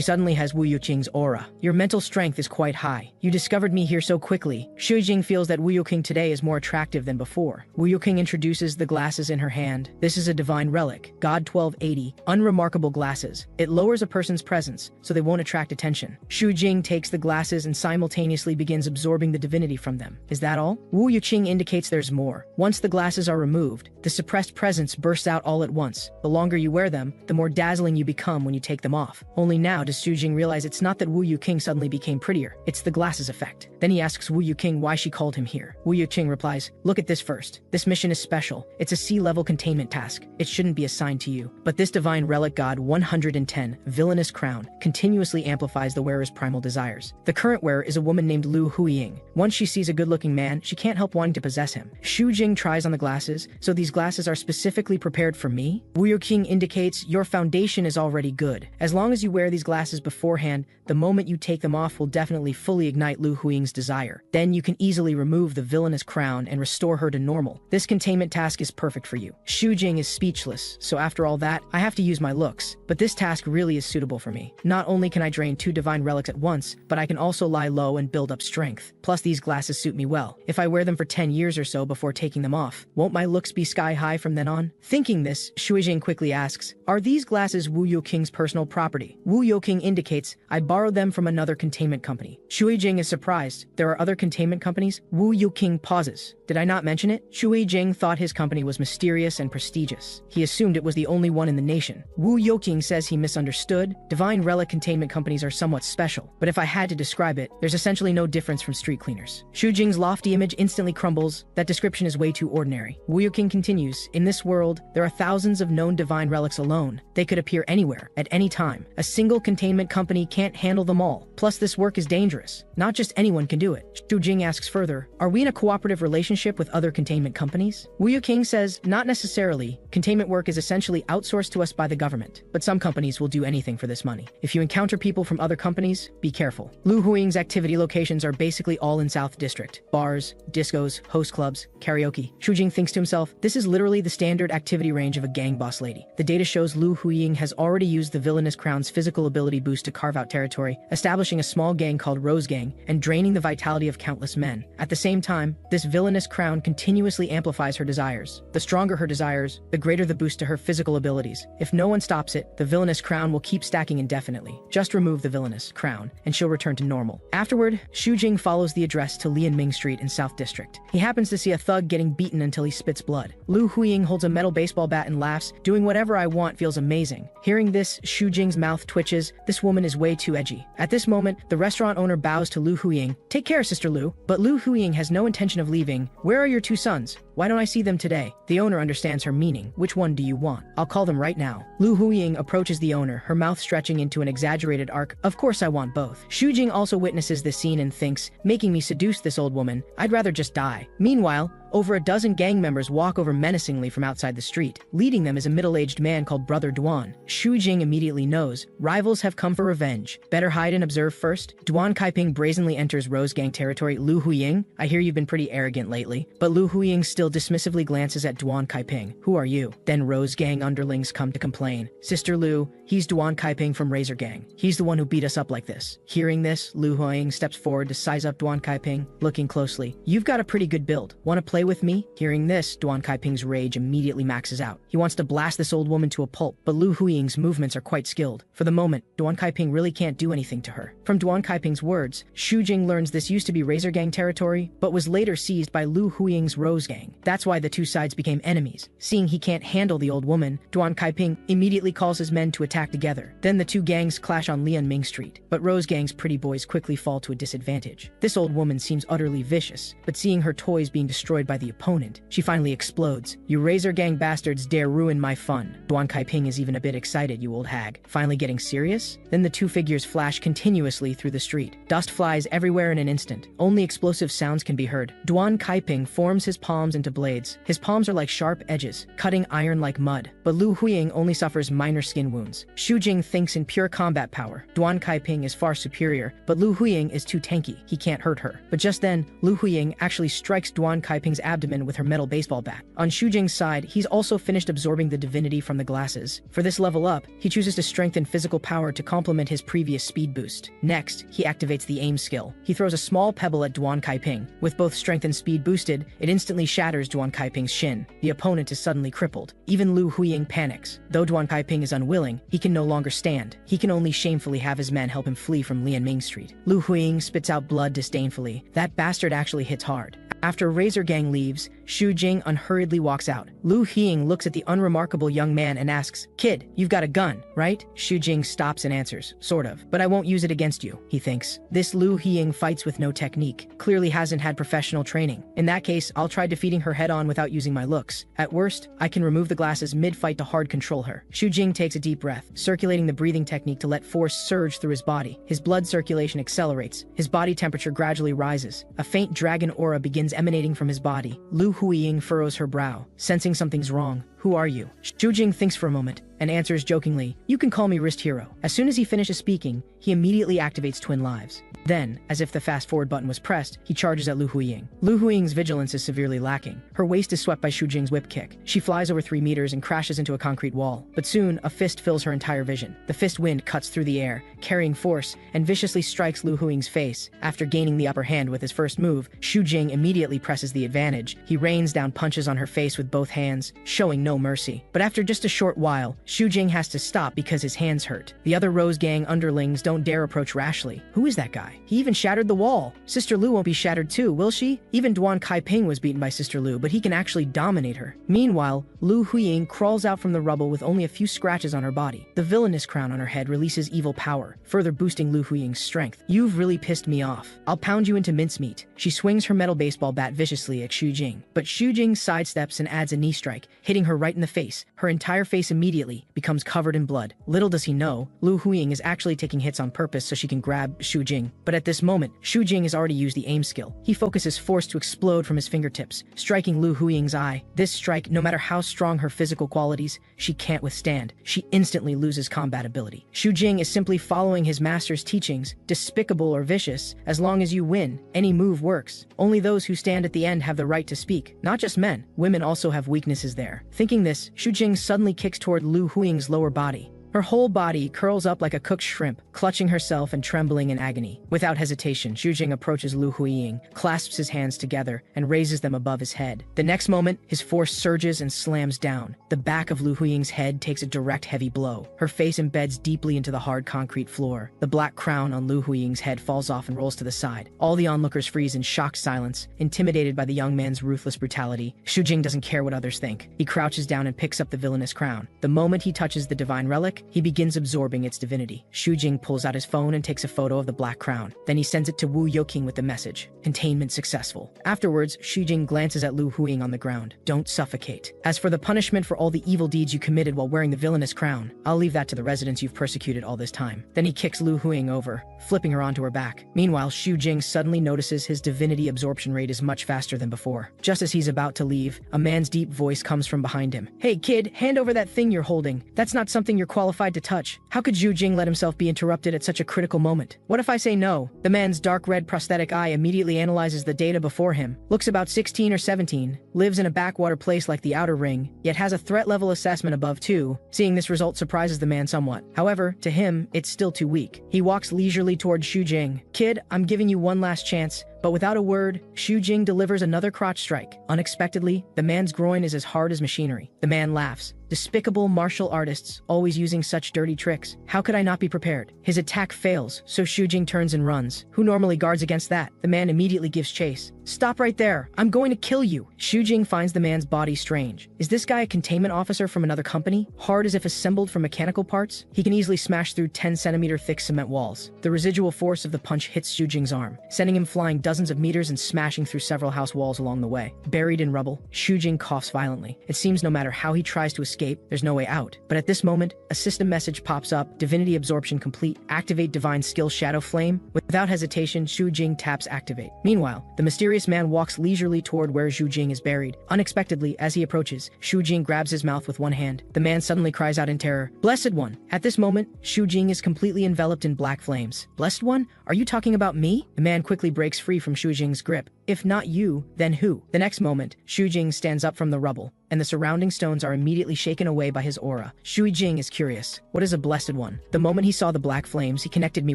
[SPEAKER 1] suddenly has Wu Youqing's aura. Your mental strength is quite high. You discovered me here so quickly. Jing feels that Wu Youqing today is more attractive than before. Wu Youqing introduces the glasses in her hand. This is a divine relic, God 1280, unremarkable glasses. It lowers a person's presence, so they won't attract attention. Jing takes the glasses and simultaneously begins absorbing the divinity from them. Is that all? Wu Youqing indicates there's more. Once the glasses are removed, the suppressed presence bursts out all at once. The longer you wear them, the more dazzling you become when you take them off. Only now does Jing realize it's not that Wu Youqing suddenly became prettier, it's the glasses effect. Then he asks Wu Youqing why she called him here. Wu Youqing replies, look at this first. This mission is special. It's a sea-level containment task. It shouldn't be assigned to you. But this divine relic God 110, villainous crown, continuously amplifies the wearer's primal desires. The current wearer is a woman named Lu Huiying. Once she sees a good-looking man, she can't help wanting to possess him. Jing tries on the glasses, so these glasses are specifically prepared for me? Wu Youqing indicates your foundation is already good. As long as you wear these glasses beforehand, the moment you take them off will definitely fully ignite Lu Huiying's desire. Then you can easily remove the villainous crown and restore her to normal. This containment task is perfect for you. Jing is speechless, so after all that, I have to use my looks. But this task really is suitable for me. Not only can I drain 2 divine relics at once, but I can also lie low and build up strength. Plus these glasses suit me well. If I wear them for 10 years or so before taking them off, won't my looks be sky high from then on? Thinking this, Jing quickly asks, are these glasses Wu Youqing's personal property? Wu Youqing indicates, I borrowed them from another containment company. Jing is surprised. There are other containment companies? Wu Youqing pauses. Did I not mention it? Jing thought his company was mysterious and prestigious. He assumed it was the only one in the nation. Wu Youqing says he misunderstood. Divine relic containment companies are somewhat special, but if I had to describe it, there's essentially no difference from street cleaners. Jing's lofty image instantly crumbles. That description is way too ordinary. Wu Youqing continues, in this world, there are thousands of known divine relics alone. They could appear anywhere, at any time. A single containment company can't handle them all. Plus, this work is dangerous. Not just anyone can do it. Jing asks further, are we in a cooperative relationship with other containment companies? Wu Youqing says, not necessarily. Containment work is essentially outsourced to us by the government, but some companies will do anything for this money. If you encounter people from other companies, be careful. Lu Huiying's activity locations are basically all in South District. Bars, discos, host clubs, karaoke. Jing thinks to himself, this is literally the standard activity range of a gang boss lady. The data shows Lu Huiying has already used the villainous crown's physical ability boost to carve out territory, establishing a small gang called Rose Gang, and draining the vitality of countless men. At the same time, this villainous crown continuously amplifies her desires. The stronger her desires, the greater the boost to her physical abilities. If no one stops it, the villainous crown will keep stacking indefinitely. Just remove the villainous crown, and she'll return to normal. After Afterward, Xu Jing follows the address to Lianming Street in South District. He happens to see a thug getting beaten until he spits blood. Lu Huiying holds a metal baseball bat and laughs. Doing whatever I want feels amazing. Hearing this, Xu Jing's mouth twitches. This woman is way too edgy. At this moment, the restaurant owner bows to Lu Huiying. Take care, Sister Lu. But Lu Huiying has no intention of leaving. Where are your two sons? Why don't I see them today? The owner understands her meaning. Which one do you want? I'll call them right now. Lu Huiying approaches the owner, her mouth stretching into an exaggerated arc. Of course I want both. Xu Jing also witnesses this scene and thinks, making me seduce this old woman, I'd rather just die. Meanwhile, over a dozen gang members walk over menacingly from outside the street. Leading them is a middle-aged man called Brother Duan. Xu Jing immediately knows, rivals have come for revenge. Better hide and observe first. Duan Kaiping brazenly enters Rose Gang territory. Lu Huiying, I hear you've been pretty arrogant lately. But Lu Huiying still dismissively glances at Duan Kaiping. Who are you? Then Rose Gang underlings come to complain. Sister Lu, he's Duan Kaiping from Razor Gang. He's the one who beat us up like this. Hearing this, Lu Huiying steps forward to size up Duan Kaiping, looking closely. You've got a pretty good build. Want to play with me? Hearing this, Duan Kaiping's rage immediately maxes out. He wants to blast this old woman to a pulp, but Lu Huiying's movements are quite skilled. For the moment, Duan Kaiping really can't do anything to her. From Duan Kaiping's words, Xu Jing learns this used to be Razor Gang territory, but was later seized by Lu Huiying's Rose Gang. That's why the two sides became enemies. Seeing he can't handle the old woman, Duan Kaiping immediately calls his men to attack together. Then the two gangs clash on Lianming Street, but Rose Gang's pretty boys quickly fall to a disadvantage. This old woman seems utterly vicious, but seeing her toys being destroyed by the opponent, she finally explodes. You Razor Gang bastards dare ruin my fun. Duan Kaiping is even a bit excited, you old hag. Finally getting serious? Then the two figures flash continuously through the street. Dust flies everywhere in an instant. Only explosive sounds can be heard. Duan Kaiping forms his palms into blades. His palms are like sharp edges, cutting iron like mud. But Lu Huiying only suffers minor skin wounds. Xu Jing thinks in pure combat power. Duan Kaiping is far superior, but Lu Huiying is too tanky. He can't hurt her. But just then, Lu Huiying actually strikes Duan Kaiping's abdomen with her metal baseball bat. On Xu Jing's side, he's also finished absorbing the divinity from the glasses. For this level up, he chooses to strengthen physical power to complement his previous speed boost. Next, he activates the aim skill. He throws a small pebble at Duan Kaiping. With both strength and speed boosted, it instantly shatters Duan Kaiping's shin. The opponent is suddenly crippled. Even Lu Huiying panics. Though Duan Kaiping is unwilling, he can no longer stand. He can only shamefully have his men help him flee from Lianming Street. Lu Huiying spits out blood disdainfully. That bastard actually hits hard. After Razor Gang leaves, Xu Jing unhurriedly walks out. Lu Huiying looks at the unremarkable young man and asks, Kid, you've got a gun, right? Xu Jing stops and answers, sort of, but I won't use it against you, he thinks. This Lu Huiying fights with no technique, clearly hasn't had professional training. In that case, I'll try defeating her head on without using my looks. At worst, I can remove the glasses mid-fight to hard control her. Xu Jing takes a deep breath, circulating the breathing technique to let force surge through his body. His blood circulation accelerates. His body temperature gradually rises. A faint dragon aura begins emanating from his body. Lu Huiying furrows her brow, sensing something's wrong. Who are you? Xu Jing thinks for a moment and answers jokingly, you can call me Wrist Hero. As soon as he finishes speaking, he immediately activates Twin Lives. Then, as if the fast-forward button was pressed, he charges at Lu Huiying. Lu Huiying's vigilance is severely lacking. Her waist is swept by Xu Jing's whip kick. She flies over 3 meters and crashes into a concrete wall. But soon, a fist fills her entire vision. The fist wind cuts through the air, carrying force, and viciously strikes Lu Huiying's face. After gaining the upper hand with his first move, Xu Jing immediately presses the advantage. He rains down punches on her face with both hands, showing no mercy. But after just a short while, Xu Jing has to stop because his hands hurt. The other Rose Gang underlings don't dare approach rashly. Who is that guy? He even shattered the wall. Sister Lu won't be shattered too, will she? Even Duan Kaiping was beaten by Sister Lu, but he can actually dominate her. Meanwhile, Lu Huiying crawls out from the rubble with only a few scratches on her body. The villainous crown on her head releases evil power, further boosting Lu Huiying's strength. You've really pissed me off. I'll pound you into mincemeat. She swings her metal baseball bat viciously at Xu Jing, but Xu Jing sidesteps and adds a knee strike, hitting her right in the face. Her entire face immediately becomes covered in blood. Little does he know, Lu Huiying is actually taking hits on purpose so she can grab Xu Jing. But at this moment, Xu Jing has already used the aim skill. He focuses force to explode from his fingertips, striking Lu Huiying's eye. This strike, no matter how strong her physical qualities, she can't withstand. She instantly loses combat ability. Xu Jing is simply following his master's teachings, despicable or vicious. As long as you win, any move works. Only those who stand at the end have the right to speak. Not just men, women also have weaknesses there. Thinking this, Xu Jing suddenly kicks toward Lu Huiying's lower body. Her whole body curls up like a cooked shrimp, clutching herself and trembling in agony. Without hesitation, Xu Jing approaches Lu Huiying, clasps his hands together, and raises them above his head. The next moment, his force surges and slams down. The back of Lu Huiying's head takes a direct heavy blow. Her face embeds deeply into the hard concrete floor. The black crown on Lu Huiying's head falls off and rolls to the side. All the onlookers freeze in shocked silence, intimidated by the young man's ruthless brutality. Xu Jing doesn't care what others think. He crouches down and picks up the villainous crown. The moment he touches the divine relic, he begins absorbing its divinity. Xu Jing pulls out his phone and takes a photo of the black crown. Then he sends it to Wu Youqing with the message, "Containment successful." Afterwards, Xu Jing glances at Lu Huiying on the ground. "Don't suffocate. As for the punishment for all the evil deeds you committed while wearing the villainous crown, I'll leave that to the residents you've persecuted all this time." Then he kicks Lu Huiying over, flipping her onto her back. Meanwhile, Xu Jing suddenly notices his divinity absorption rate is much faster than before. Just as he's about to leave, a man's deep voice comes from behind him. "Hey kid, hand over that thing you're holding. That's not something you're qualified to touch." How could Xu Jing let himself be interrupted at such a critical moment? What if I say no? The man's dark red prosthetic eye immediately analyzes the data before him. Looks about 16 or 17, lives in a backwater place like the Outer Ring, yet has a threat level assessment above 2. Seeing this result surprises the man somewhat. However, to him, it's still too weak. He walks leisurely toward Xu Jing. "Kid, I'm giving you one last chance." But without a word, Xu Jing delivers another crotch strike. Unexpectedly, the man's groin is as hard as machinery. The man laughs. Despicable martial artists, always using such dirty tricks. How could I not be prepared? His attack fails, so Xu Jing turns and runs. Who normally guards against that? The man immediately gives chase. "Stop right there! I'm going to kill you!" Xu Jing finds the man's body strange. Is this guy a containment officer from another company? Hard as if assembled from mechanical parts? He can easily smash through 10-centimeter thick cement walls. The residual force of the punch hits Xu Jing's arm, sending him flying dozens of meters and smashing through several house walls along the way. Buried in rubble, Xu Jing coughs violently. It seems no matter how he tries to escape, there's no way out. But at this moment, a system message pops up: divinity absorption complete. Activate divine skill shadow flame. Without hesitation, Xu Jing taps activate. Meanwhile, the mysterious man walks leisurely toward where Xu Jing is buried. Unexpectedly, as he approaches, Xu Jing grabs his mouth with one hand. The man suddenly cries out in terror, "Blessed One!" At this moment, Xu Jing is completely enveloped in black flames. "Blessed One? Are you talking about me?" The man quickly breaks free from Xu Jing's grip. "If not you, then who?" The next moment, Xu Jing stands up from the rubble, and the surrounding stones are immediately shaken away by his aura. Xu Jing is curious. What is a Blessed One? The moment he saw the black flames, he connected me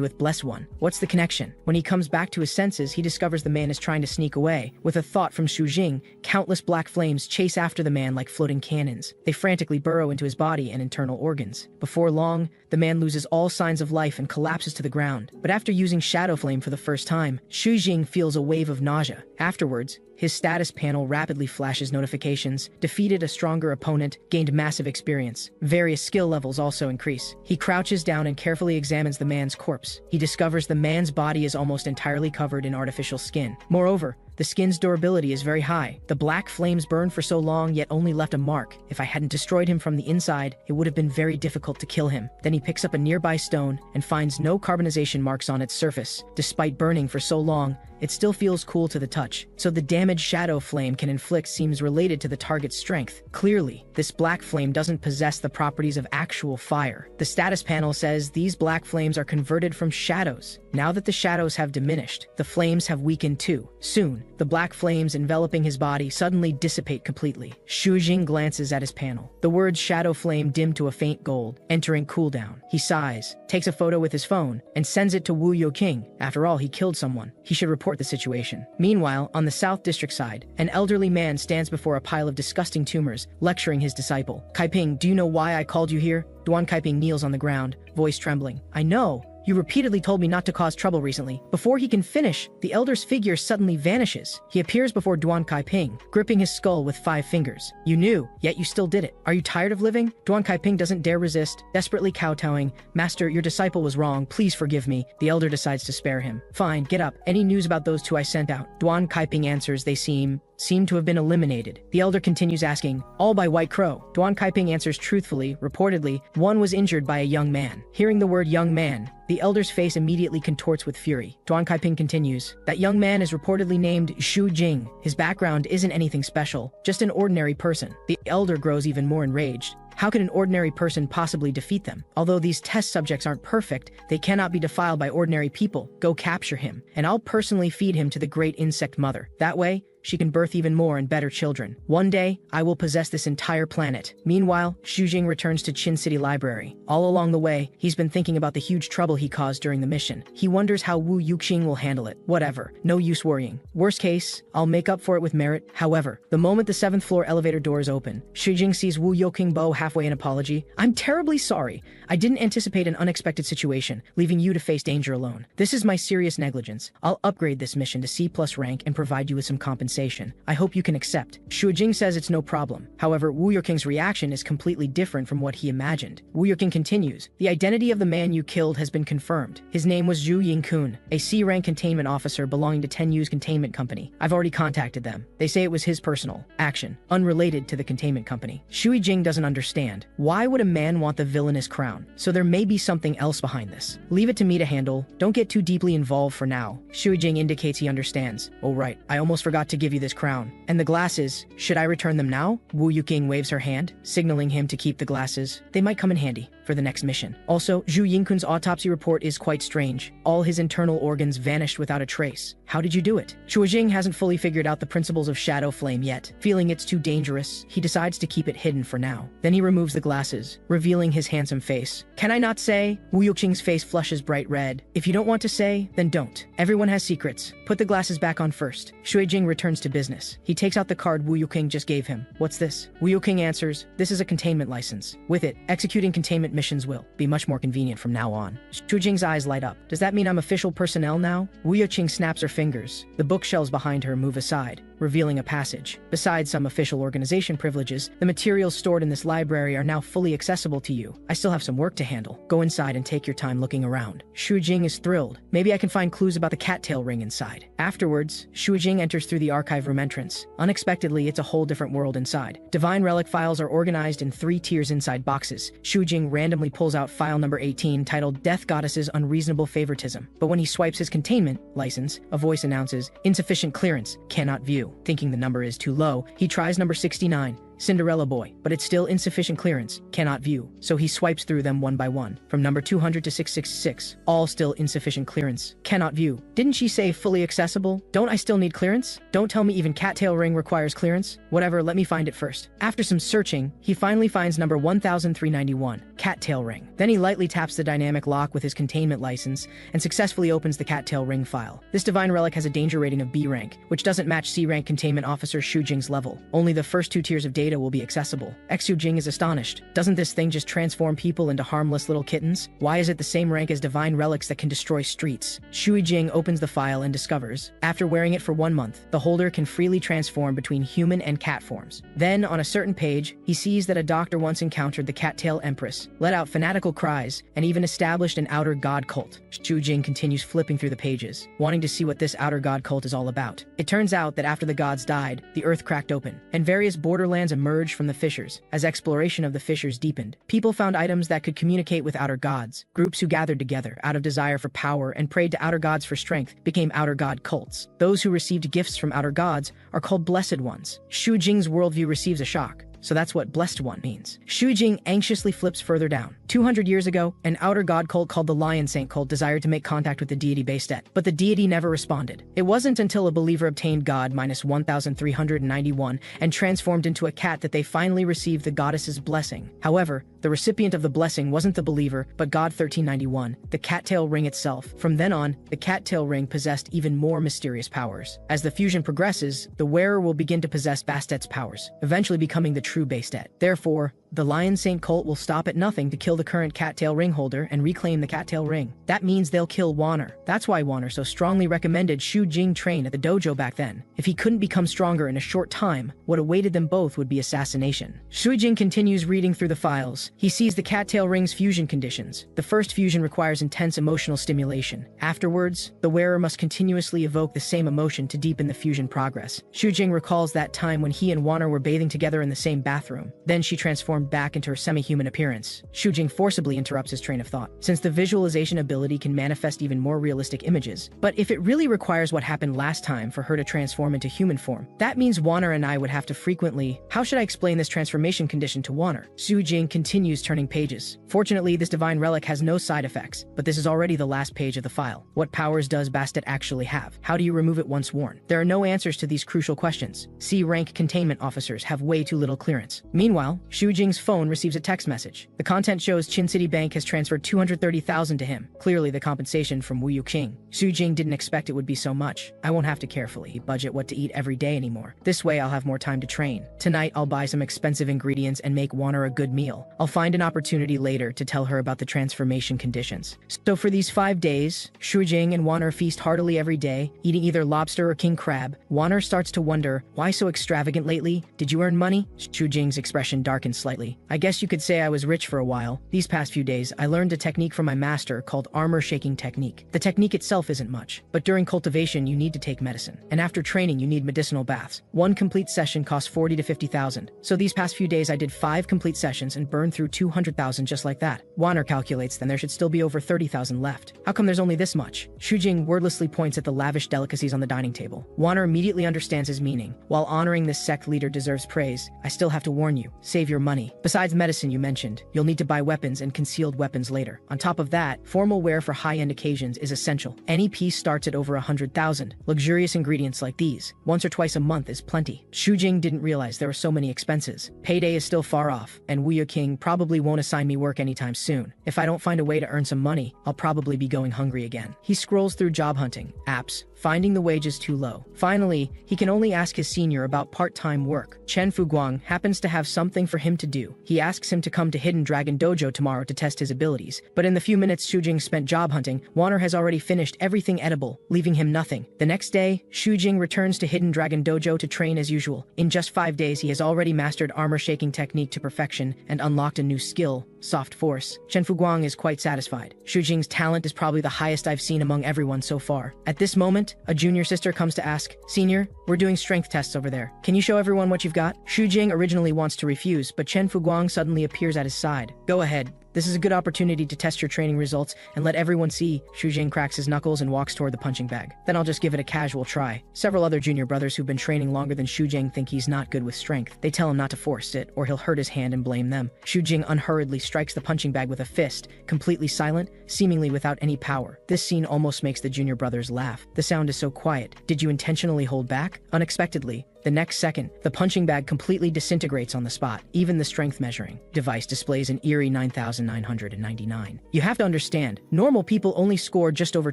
[SPEAKER 1] with Blessed One. What's the connection? When he comes back to his senses, he discovers the man is trying to sneak away. With a thought from Xu Jing, countless black flames chase after the man like floating cannons. They frantically burrow into his body and internal organs. Before long, the man loses all signs of life and collapses to the ground. But after using Shadow Flame for the first time, Xu Jing feels a wave of nausea. Afterwards, his status panel rapidly flashes notifications: defeated a stronger opponent, gained massive experience. Various skill levels also increase. He crouches down and carefully examines the man's corpse. He discovers the man's body is almost entirely covered in artificial skin. Moreover, the skin's durability is very high. The black flames burned for so long yet only left a mark. If I hadn't destroyed him from the inside, it would have been very difficult to kill him. Then he picks up a nearby stone and finds no carbonization marks on its surface. Despite burning for so long, it still feels cool to the touch. So the damage Shadow Flame can inflict seems related to the target's strength. Clearly, this black flame doesn't possess the properties of actual fire. The status panel says these black flames are converted from shadows. Now that the shadows have diminished, the flames have weakened too. Soon, the black flames enveloping his body suddenly dissipate completely. Xu Jing glances at his panel. The words Shadow Flame dim to a faint gold, entering cooldown. He sighs, takes a photo with his phone, and sends it to Wu Youqing. After all, he killed someone. He should report the situation. Meanwhile, on the South District side, an elderly man stands before a pile of disgusting tumors, lecturing his disciple. "Kaiping, do you know why I called you here?" Duan Kaiping kneels on the ground, voice trembling. "I know. You repeatedly told me not to cause trouble recently." Before he can finish, the elder's figure suddenly vanishes. He appears before Duan Kaiping, gripping his skull with 5 fingers. "You knew, yet you still did it. Are you tired of living?" Duan Kaiping doesn't dare resist, desperately kowtowing. "Master, your disciple was wrong. Please forgive me." The elder decides to spare him. "Fine, get up. Any news about those 2 I sent out?" Duan Kaiping answers they seem to have been eliminated. The elder continues asking, "All by White Crow?" Duan Kaiping answers truthfully. Reportedly, one was injured by a young man. Hearing the word young man, the elder's face immediately contorts with fury. Duan Kaiping continues, "That young man is reportedly named Xu Jing. His background isn't anything special, just an ordinary person." The elder grows even more enraged. How could an ordinary person possibly defeat them? Although these test subjects aren't perfect, they cannot be defiled by ordinary people. Go capture him, and I'll personally feed him to the great insect mother. That way, she can birth even more and better children. One day, I will possess this entire planet. Meanwhile, Xujing returns to Qin City Library. All along the way, he's been thinking about the huge trouble he caused during the mission. He wonders how Wu Yuqing will handle it. Whatever, no use worrying. Worst case, I'll make up for it with merit. However, the moment the 7th floor elevator doors open, Xujing sees Wu Yuqing bow halfway an apology. I'm terribly sorry. I didn't anticipate an unexpected situation, leaving you to face danger alone. This is my serious negligence. I'll upgrade this mission to C+ rank and provide you with some compensation. I hope you can accept. Xujing says it's no problem. However, Wu Yuqing's reaction is completely different from what he imagined. Wu Yuqing continues, the identity of the man you killed has been confirmed. His name was Zhu Yingkun, a C-rank containment officer belonging to Tenyu's containment company. I've already contacted them. They say it was his personal action, unrelated to the containment company. Xujing doesn't understand. Why would a man want the villainous crown? So there may be something else behind this. Leave it to me to handle. Don't get too deeply involved for now. Xujing indicates he understands. Oh right, I almost forgot to give you this crown. And the glasses, should I return them now? Wu Yuqing waves her hand, signaling him to keep the glasses. They might come in handy for the next mission. Also, Zhu Yingkun's autopsy report is quite strange. All his internal organs vanished without a trace. How did you do it? Xujing hasn't fully figured out the principles of shadow flame yet. Feeling it's too dangerous, he decides to keep it hidden for now. Then he removes the glasses, revealing his handsome face. Can I not say? Wu Yuqing's face flushes bright red. If you don't want to say, then don't. Everyone has secrets. Put the glasses back on first. Xujing returns to business. He takes out the card Wu Yuqing just gave him. What's this? Wu Yuqing answers, this is a containment license. With it, executing containment missions will be much more convenient from now on. Xujing's eyes light up. Does that mean I'm official personnel now? Wu Yuqing snaps her fingers. The bookshelves behind her move aside, revealing a passage. Besides some official organization privileges, the materials stored in this library are now fully accessible to you. I still have some work to handle. Go inside and take your time looking around. Xujing is thrilled. Maybe I can find clues about the cattail ring inside. Afterwards, Xujing enters through the archive room entrance. Unexpectedly, it's a whole different world inside. Divine relic files are organized in 3 tiers inside boxes. Xujing randomly pulls out file number 18 titled Death Goddess's Unreasonable Favoritism. But when he swipes his containment license, a voice announces, insufficient clearance, cannot view. Thinking the number is too low, he tries number 69. Cinderella Boy, but it's still insufficient clearance, cannot view, so he swipes through them one by one, from number 200 to 666, all still insufficient clearance, cannot view. Didn't she say fully accessible? Don't I still need clearance? Don't tell me even cattail ring requires clearance? Whatever, let me find it first. After some searching, he finally finds number 1391, cattail ring. Then he lightly taps the dynamic lock with his containment license and successfully opens the cattail ring file. This divine relic has a danger rating of B rank, which doesn't match C rank containment officer Xujing's level. Only the first 2 tiers of data will be accessible. Xujing is astonished. Doesn't this thing just transform people into harmless little kittens? Why is it the same rank as divine relics that can destroy streets? Xujing opens the file and discovers, after wearing it for 1 month, the holder can freely transform between human and cat forms. Then, on a certain page, he sees that a doctor once encountered the cattail empress, let out fanatical cries, and even established an outer god cult. Xujing continues flipping through the pages, wanting to see what this outer god cult is all about. It turns out that after the gods died, the earth cracked open, and various borderlands emerged from the fissures. As exploration of the fissures deepened, people found items that could communicate with outer gods. Groups who gathered together out of desire for power and prayed to outer gods for strength became outer god cults. Those who received gifts from outer gods are called blessed ones. Xujing's worldview receives a shock. So that's what blessed one means. Xujing anxiously flips further down. 200 years ago, an outer god cult called the Lion Saint cult desired to make contact with the deity Bastet, but the deity never responded. It wasn't until a believer obtained God minus 1391 and transformed into a cat that they finally received the goddess's blessing. However, the recipient of the blessing wasn't the believer, but God 1391, the cattail ring itself. From then on, the cattail ring possessed even more mysterious powers. As the fusion progresses, the wearer will begin to possess Bastet's powers, eventually becoming the true Bastet. Therefore, the Lion Saint cult will stop at nothing to kill the current cattail ring holder and reclaim the cattail ring. That means they'll kill Warner. That's why Warner so strongly recommended Xujing train at the dojo back then. If he couldn't become stronger in a short time, what awaited them both would be assassination. Xujing continues reading through the files. He sees the cattail ring's fusion conditions. The first fusion requires intense emotional stimulation. Afterwards, the wearer must continuously evoke the same emotion to deepen the fusion progress. Xujing recalls that time when he and Warner were bathing together in the same bathroom. Then she transformed transformed back into her semi-human appearance. Shujing forcibly interrupts his train of thought, since the visualization ability can manifest even more realistic images. But if it really requires what happened last time for her to transform into human form, that means Wanner and I would have to frequently— How should I explain this transformation condition to Wanner? Shujing continues turning pages. Fortunately, this divine relic has no side effects, but this is already the last page of the file. What powers does Bastet actually have? How do you remove it once worn? There are no answers to these crucial questions. C-rank containment officers have way too little clearance. Meanwhile, Shujing's phone receives a text message. The content shows Chin City Bank has transferred 230,000 to him, clearly the compensation from Wu Yuqing. Shujing didn't expect it would be so much. I won't have to carefully budget what to eat every day anymore. This way I'll have more time to train. Tonight I'll buy some expensive ingredients and make Wanner a good meal. I'll find an opportunity later to tell her about the transformation conditions. So for these 5 days, Shujing and Wanner feast heartily every day, eating either lobster or king crab. Wanner starts to wonder, why so extravagant lately? Did you earn money? Shujing's expression darkens slightly. I guess you could say I was rich for a while. These past few days, I learned a technique from my master called armor shaking technique. The technique itself isn't much, but during cultivation you need to take medicine. And after training you need medicinal baths. One complete session costs 40 to 50,000. So these past few days I did 5 complete sessions and burned through 200,000 just like that. Wanner calculates then there should still be over 30,000 left. How come there's only this much? Shujing wordlessly points at the lavish delicacies on the dining table. Wanner immediately understands his meaning. While honoring this sect leader deserves praise, I still have to warn you, save your money. Besides medicine you mentioned, you'll need to buy weapons and concealed weapons later. On top of that, formal wear for high-end occasions is essential. Any piece starts at over 100,000. Luxurious ingredients like these, once or twice a month is plenty. Shujing didn't realize there were so many expenses. Payday is still far off, and Wu Yuqing probably won't assign me work anytime soon. If I don't find a way to earn some money, I'll probably be going hungry again. He scrolls through job hunting apps, finding the wages too low. Finally, he can only ask his senior about part-time work. Chen Fuguang happens to have something for him to do. He asks him to come to Hidden Dragon Dojo tomorrow to test his abilities. But in the few minutes Shujing spent job hunting, Wanner has already finished everything edible, leaving him nothing. The next day, Shujing returns to Hidden Dragon Dojo to train as usual. In just 5 days, he has already mastered armor shaking technique to perfection and unlocked a new skill, soft force. Chen Fuguang is quite satisfied. Shujing's talent is probably the highest I've seen among everyone so far. At this moment, a junior sister comes to ask, "Senior, we're doing strength tests over there. Can you show everyone what you've got?" Shujing originally wants to refuse, but Chen Fuguang suddenly appears at his side. "Go ahead. This is a good opportunity to test your training results and let everyone see." Shujing cracks his knuckles and walks toward the punching bag. "Then I'll just give it a casual try." Several other junior brothers who've been training longer than Shujing think he's not good with strength. They tell him not to force it, or he'll hurt his hand and blame them. Shujing unhurriedly strikes the punching bag with a fist, completely silent, seemingly without any power. This scene almost makes the junior brothers laugh. The sound is so quiet. Did you intentionally hold back? Unexpectedly, the next second, the punching bag completely disintegrates on the spot. Even the strength measuring device displays an eerie 9,999. You have to understand, normal people only score just over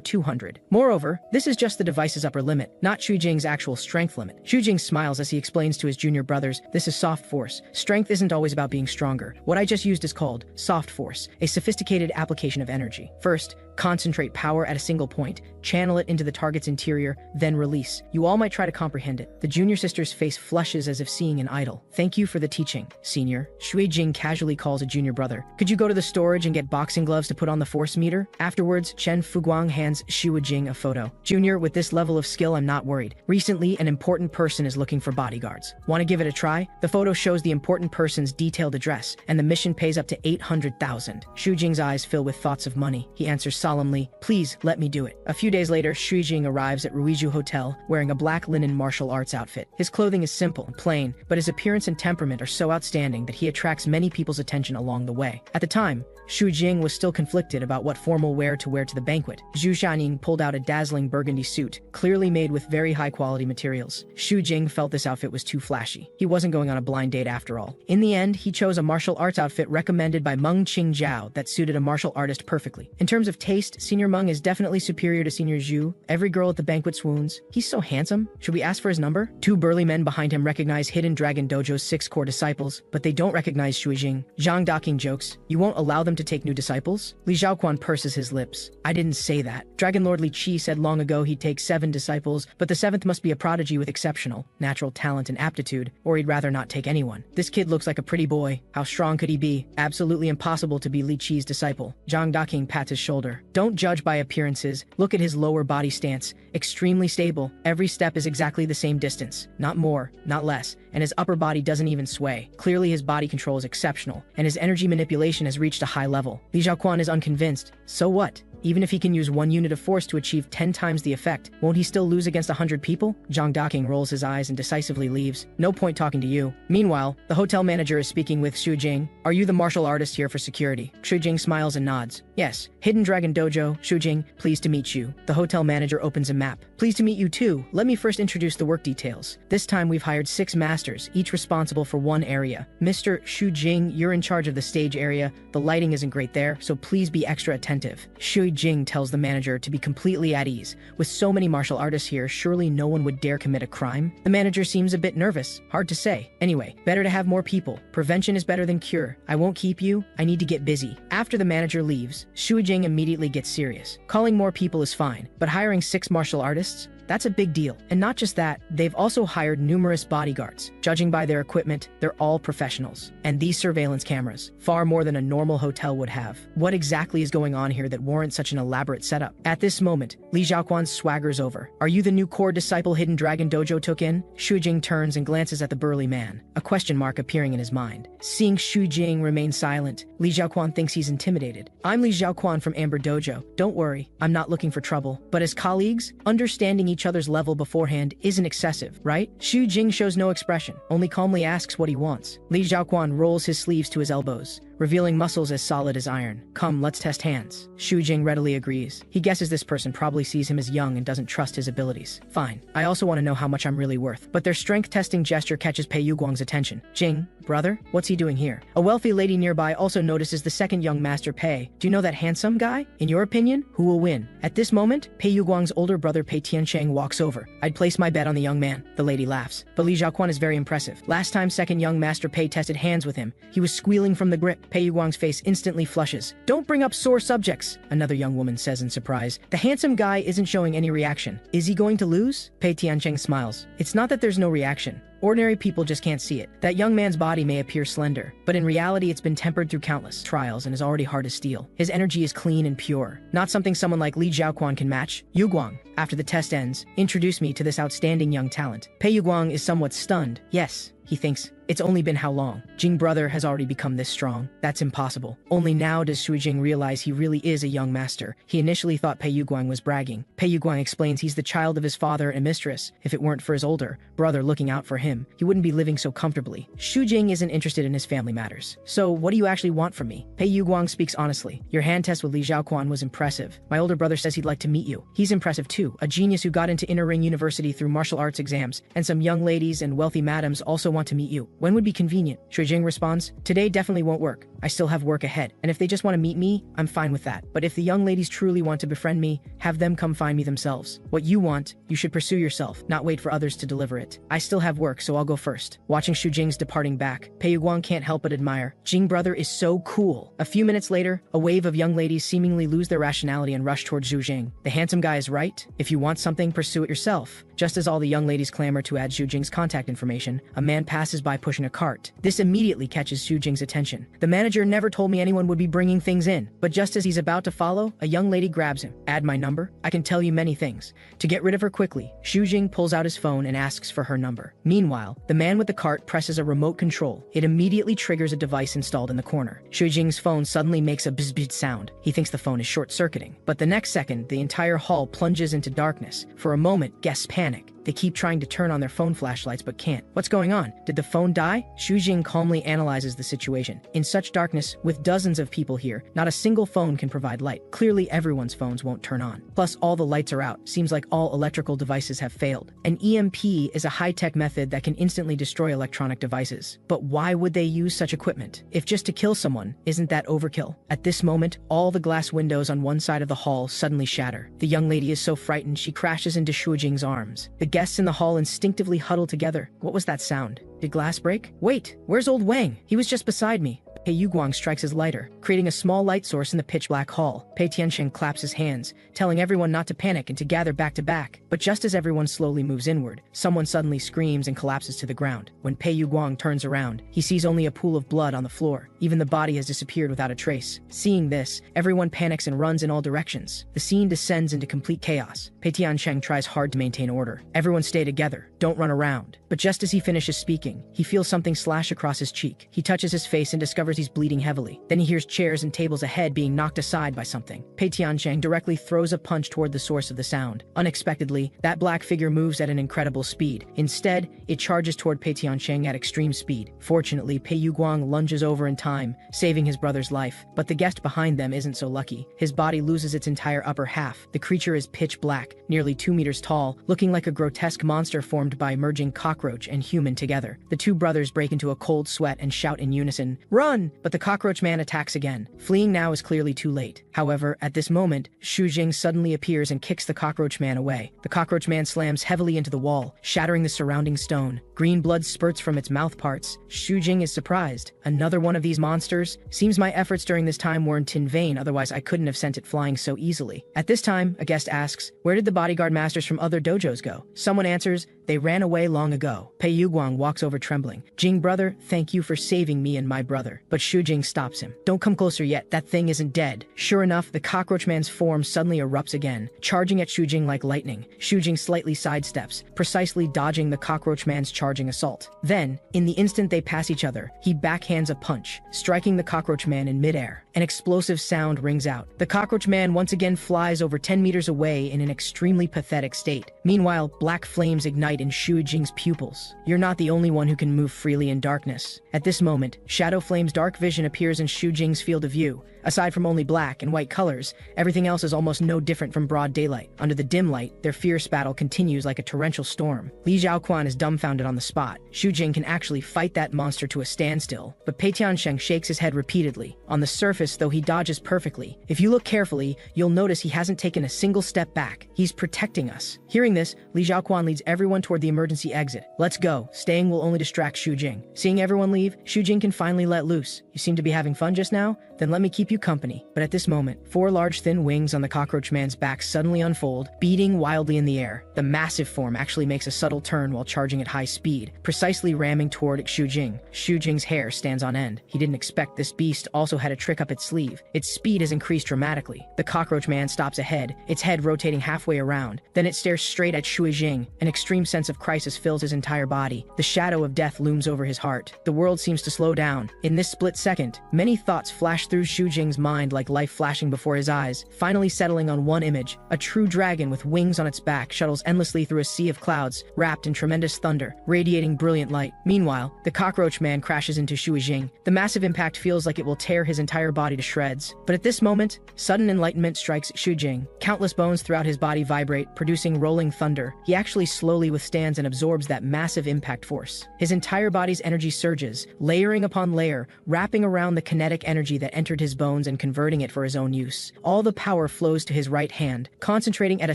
[SPEAKER 1] 200. Moreover, this is just the device's upper limit, not Shujing's actual strength limit. Shujing smiles as he explains to his junior brothers, "This is soft force. Strength isn't always about being stronger. What I just used is called soft force, a sophisticated application of energy. First, concentrate power at a single point, channel it into the target's interior, then release. You all might try to comprehend it." The junior sister's face flushes as if seeing an idol. "Thank you for the teaching, senior." Shujing casually calls a junior brother. "Could you go to the storage and get boxing gloves to put on the force meter?" Afterwards, Chen Fuguang hands Shujing a photo. "Junior, with this level of skill I'm not worried. Recently, an important person is looking for bodyguards. Want to give it a try?" The photo shows the important person's detailed address, and the mission pays up to 800,000. Shujing's eyes fill with thoughts of money. He answers solemnly, "Please, let me do it." A few days later, Shujing arrives at Ruiju Hotel, wearing a black linen martial arts outfit. His clothing is simple and plain, but his appearance and temperament are so outstanding that he attracts many people's attention along the way. At the time, Shujing was still conflicted about what formal wear to wear to the banquet. Zhu Xianing pulled out a dazzling burgundy suit, clearly made with very high-quality materials. Shujing felt this outfit was too flashy. He wasn't going on a blind date after all. In the end, he chose a martial arts outfit recommended by Meng Qingjiao that suited a martial artist perfectly. In terms of taste, Senior Meng is definitely superior to Senior Zhu. Every girl at the banquet swoons. "He's so handsome. Should we ask for his number?" Two burly men behind him recognize Hidden Dragon Dojo's 6 core disciples, but they don't recognize Shujing. Zhang Daking jokes, "You won't allow them to take new disciples?" Li Zhaoquan purses his lips. "I didn't say that. Dragon Lord Li Qi said long ago he'd take 7 disciples, but the 7th must be a prodigy with exceptional, natural talent and aptitude, or he'd rather not take anyone. This kid looks like a pretty boy. How strong could he be? Absolutely impossible to be Li Qi's disciple." Zhang Daking pats his shoulder. Remember, don't judge by appearances. Look at his lower body stance. Extremely stable. Every step is exactly the same distance. Not more, not less. And his upper body doesn't even sway. Clearly his body control is exceptional, and his energy manipulation has reached a high level. Li Xiaoquan is unconvinced. So what? Even if he can use 1 unit of force to achieve 10 times the effect, won't he still lose against 100 people? Zhang Daking rolls his eyes and decisively leaves. No point talking to you. Meanwhile, the hotel manager is speaking with Xu Jing. Are you the martial artist here for security? Xu Jing smiles and nods. Yes. Hidden Dragon Dojo, Xu Jing, pleased to meet you. The hotel manager opens a map. Pleased to meet you too. Let me first introduce the work details. This time we've hired 6 masters, each responsible for one area. Mr. Xu Jing, you're in charge of the stage area. The lighting isn't great there, so please be extra attentive. Xu Jing tells the manager to be completely at ease. With so many martial artists here, surely no one would dare commit a crime? The manager seems a bit nervous. Hard to say. Anyway, better to have more people. Prevention is better than cure. I won't keep you. I need to get busy. After the manager leaves, Xu Jing immediately gets serious. Calling more people is fine, but hiring 6 martial artists? That's a big deal. And not just that, they've also hired numerous bodyguards. Judging by their equipment, they're all professionals. And these surveillance cameras, far more than a normal hotel would have. What exactly is going on here that warrants such an elaborate setup? At this moment, Li Xiaoquan swaggers over. Are you the new core disciple Hidden Dragon Dojo took in? Xu Jing turns and glances at the burly man, a question mark appearing in his mind. Seeing Xu Jing remain silent, Li Xiaoquan thinks he's intimidated. I'm Li Xiaoquan from Amber Dojo. Don't worry, I'm not looking for trouble. But as colleagues, understanding each other's level beforehand isn't excessive, right? Xu Jing shows no expression, only calmly asks what he wants. Li Xiaoquan rolls his sleeves to his elbows, revealing muscles as solid as iron. Come, let's test hands. Xu Jing readily agrees. He guesses this person probably sees him as young and doesn't trust his abilities. Fine. I also want to know how much I'm really worth. But their strength testing gesture catches Pei Yuguang's attention. Jing, brother, what's he doing here? A wealthy lady nearby also notices the second young master Pei. Do you know that handsome guy? In your opinion, who will win? At this moment, Pei Yuguang's older brother Pei Tiancheng walks over. I'd place my bet on the young man. The lady laughs. But Li Xiaoquan is very impressive. Last time second young master Pei tested hands with him, he was squealing from the grip. Pei Yuguang's face instantly flushes. Don't bring up sore subjects, another young woman says in surprise. The handsome guy isn't showing any reaction. Is he going to lose? Pei Tiancheng smiles. It's not that there's no reaction. Ordinary people just can't see it. That young man's body may appear slender, but in reality it's been tempered through countless trials and is already hard as steel. His energy is clean and pure, not something someone like Li Xiaoquan can match. Yuguang, after the test ends, introduce me to this outstanding young talent. Pei Yuguang is somewhat stunned. Yes, he thinks. It's only been how long? Jing brother has already become this strong. That's impossible. Only now does Xu Jing realize he really is a young master. He initially thought Pei Yuguang was bragging. Pei Yuguang explains he's the child of his father and mistress. If it weren't for his older brother looking out for him, he wouldn't be living so comfortably. Xu Jing isn't interested in his family matters. So what do you actually want from me? Pei Yuguang speaks honestly. Your hand test with Li Xiaoquan was impressive. My older brother says he'd like to meet you. He's impressive too. A genius who got into Inner Ring University through martial arts exams, and some young ladies and wealthy madams also want to meet you. When would be convenient? Xu Jing responds, today definitely won't work. I still have work ahead, and if they just want to meet me, I'm fine with that. But if the young ladies truly want to befriend me, have them come find me themselves. What you want, you should pursue yourself, not wait for others to deliver it. I still have work, so I'll go first. Watching Xu Jing's departing back, Pei Yuguang can't help but admire. Jing brother is so cool. A few minutes later, a wave of young ladies seemingly lose their rationality and rush towards Xu Jing. The handsome guy is right. If you want something, pursue it yourself. Just as all the young ladies clamor to add Xu Jing's contact information, a man passes by pushing a cart. This immediately catches Xu Jing's attention. The manager never told me anyone would be bringing things in, but just as he's about to follow, a young lady grabs him. Add my number? I can tell you many things. To get rid of her quickly, Xu Jing pulls out his phone and asks for her number. Meanwhile, the man with the cart presses a remote control. It immediately triggers a device installed in the corner. Xu Jing's phone suddenly makes a bzz sound. He thinks the phone is short-circuiting. But the next second, the entire hall plunges into darkness. For a moment, guests panic. They keep trying to turn on their phone flashlights but can't. What's going on? Did the phone die? Xu Jing calmly analyzes the situation. In such darkness, with dozens of people here, not a single phone can provide light. Clearly everyone's phones won't turn on. Plus, all the lights are out. Seems like all electrical devices have failed. An EMP is a high-tech method that can instantly destroy electronic devices. But why would they use such equipment? If just to kill someone, isn't that overkill? At this moment, all the glass windows on one side of the hall suddenly shatter. The young lady is so frightened she crashes into Xu Jing's arms. The guests in the hall instinctively huddle together. What was that sound? Did glass break? Wait, where's old Wang? He was just beside me. Pei Yuguang strikes his lighter, creating a small light source in the pitch-black hall. Pei Tiancheng claps his hands, telling everyone not to panic and to gather back to back. But just as everyone slowly moves inward, someone suddenly screams and collapses to the ground. When Pei Yuguang turns around, he sees only a pool of blood on the floor. Even the body has disappeared without a trace. Seeing this, everyone panics and runs in all directions. The scene descends into complete chaos. Pei Tiancheng tries hard to maintain order. Everyone stay together. Don't run around. But just as he finishes speaking, he feels something slash across his cheek. He touches his face and discovers he's bleeding heavily. Then he hears chairs and tables ahead being knocked aside by something. Pei Tiancheng directly throws a punch toward the source of the sound. Unexpectedly, that black figure moves at an incredible speed. Instead, it charges toward Pei Tiancheng at extreme speed. Fortunately, Pei Yuguang lunges over in time, saving his brother's life. But the guest behind them isn't so lucky. His body loses its entire upper half. The creature is pitch black, nearly 2 meters tall, looking like a grotesque monster formed by merging cockroach and human together. The two brothers break into a cold sweat and shout in unison, "Run!" But the cockroach man attacks again. Fleeing now is clearly too late. However, at this moment, Xu Jing suddenly appears and kicks the cockroach man away. The cockroach man slams heavily into the wall, shattering the surrounding stone. Green blood spurts from its mouth parts. Xu Jing is surprised. Another one of these monsters? Seems my efforts during this time weren't in vain, otherwise I couldn't have sent it flying so easily. At this time, a guest asks, "Where did the bodyguard masters from other dojos go?" Someone answers, "They ran away long ago." Pei Yuguang walks over trembling. "Jing brother, thank you for saving me and my brother." But Xu Jing stops him. "Don't come closer yet, that thing isn't dead." Sure enough, the cockroach man's form suddenly erupts again, charging at Xu Jing like lightning. Xu Jing slightly sidesteps, precisely dodging the cockroach man's charging assault. Then, in the instant they pass each other, he backhands a punch, striking the cockroach man in midair. An explosive sound rings out. The cockroach man once again flies over 10 meters away in an extremely pathetic state. Meanwhile, black flames ignite in Xu Jing's pupils. "You're not the only one who can move freely in darkness." At this moment, Shadow Flame's dark vision appears in Xu Jing's field of view. Aside from only black and white colors, everything else is almost no different from broad daylight. Under the dim light, their fierce battle continues like a torrential storm. Li Zhaoquan is dumbfounded on the spot. Xu Jing can actually fight that monster to a standstill, but Pei Tiancheng shakes his head repeatedly. On the surface, though he dodges perfectly, if you look carefully, you'll notice he hasn't taken a single step back. He's protecting us. Hearing this, Li Zhaoquan leads everyone toward the emergency exit. "Let's go. Staying will only distract Xu Jing." Seeing everyone leave, Xu Jing can finally let loose. "You seem to be having fun just now? Then let me keep you company." But at this moment, 4 large thin wings on the cockroach man's back suddenly unfold, beating wildly in the air. The massive form actually makes a subtle turn while charging at high speed, precisely ramming toward Xu Jing. Xu Jing's hair stands on end. He didn't expect this beast also had a trick up its sleeve. Its speed has increased dramatically. The cockroach man stops ahead, its head rotating halfway around. Then it stares straight at Xu Jing. An extreme sense of crisis fills his entire body. The shadow of death looms over his heart. The world seems to slow down. In this split second, many thoughts flash through Xu Jing's mind like life flashing before his eyes, finally settling on one image. A true dragon with wings on its back shuttles endlessly through a sea of clouds, wrapped in tremendous thunder, radiating brilliant light. Meanwhile, the cockroach man crashes into Xu Jing. The massive impact feels like it will tear his entire body to shreds. But at this moment, sudden enlightenment strikes Xu Jing. Countless bones throughout his body vibrate, producing rolling thunder. He actually slowly withstands and absorbs that massive impact force. His entire body's energy surges, layering upon layer, wrapping around the kinetic energy that entered his bones and converting it for his own use. All the power flows to his right hand, concentrating at a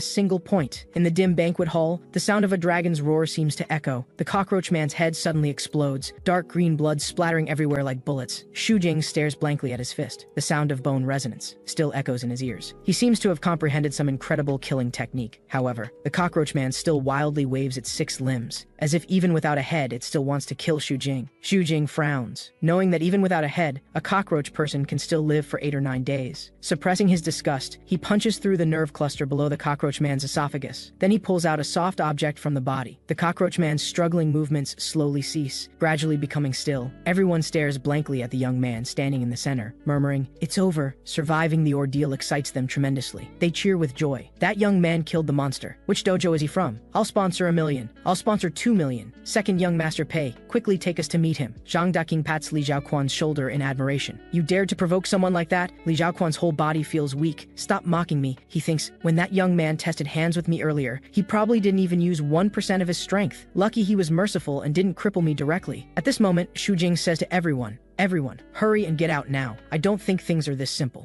[SPEAKER 1] single point. In the dim banquet hall, the sound of a dragon's roar seems to echo. The cockroach man's head suddenly explodes, dark green blood splattering everywhere like bullets. Xu Jing stares blankly at his fist. The sound of bone resonance still echoes in his ears. He seems to have comprehended some incredible killing technique. However, the cockroach man still wildly waves its 6 limbs, as if even without a head it still wants to kill Xu Jing. Xu Jing frowns, knowing that even without a head, a cockroach person can still live for 8 or 9 days. Suppressing his disgust, he punches through the nerve cluster below the cockroach man's esophagus. Then he pulls out a soft object from the body. The cockroach man's struggling movements slowly cease, gradually becoming still. Everyone stares blankly at the young man standing in the center, murmuring, "It's over." Surviving the ordeal excites them tremendously. They cheer with joy. That young man killed the monster. Which dojo is he from? I'll sponsor 1 million. I'll sponsor 2 million. Second young master Pei, quickly take us to meet him. Zhang Daking pats Li Zhaoquan's shoulder in admiration. "You dared to provoke someone like that?" Li Zhaoquan's whole body feels weak. "Stop mocking me," he thinks. "When that young man tested hands with me earlier, he probably didn't even use 1% of his strength. Lucky he was merciful and didn't cripple me directly." At this moment, Xu Jing says to everyone, "Everyone, hurry and get out now. I don't think things are this simple."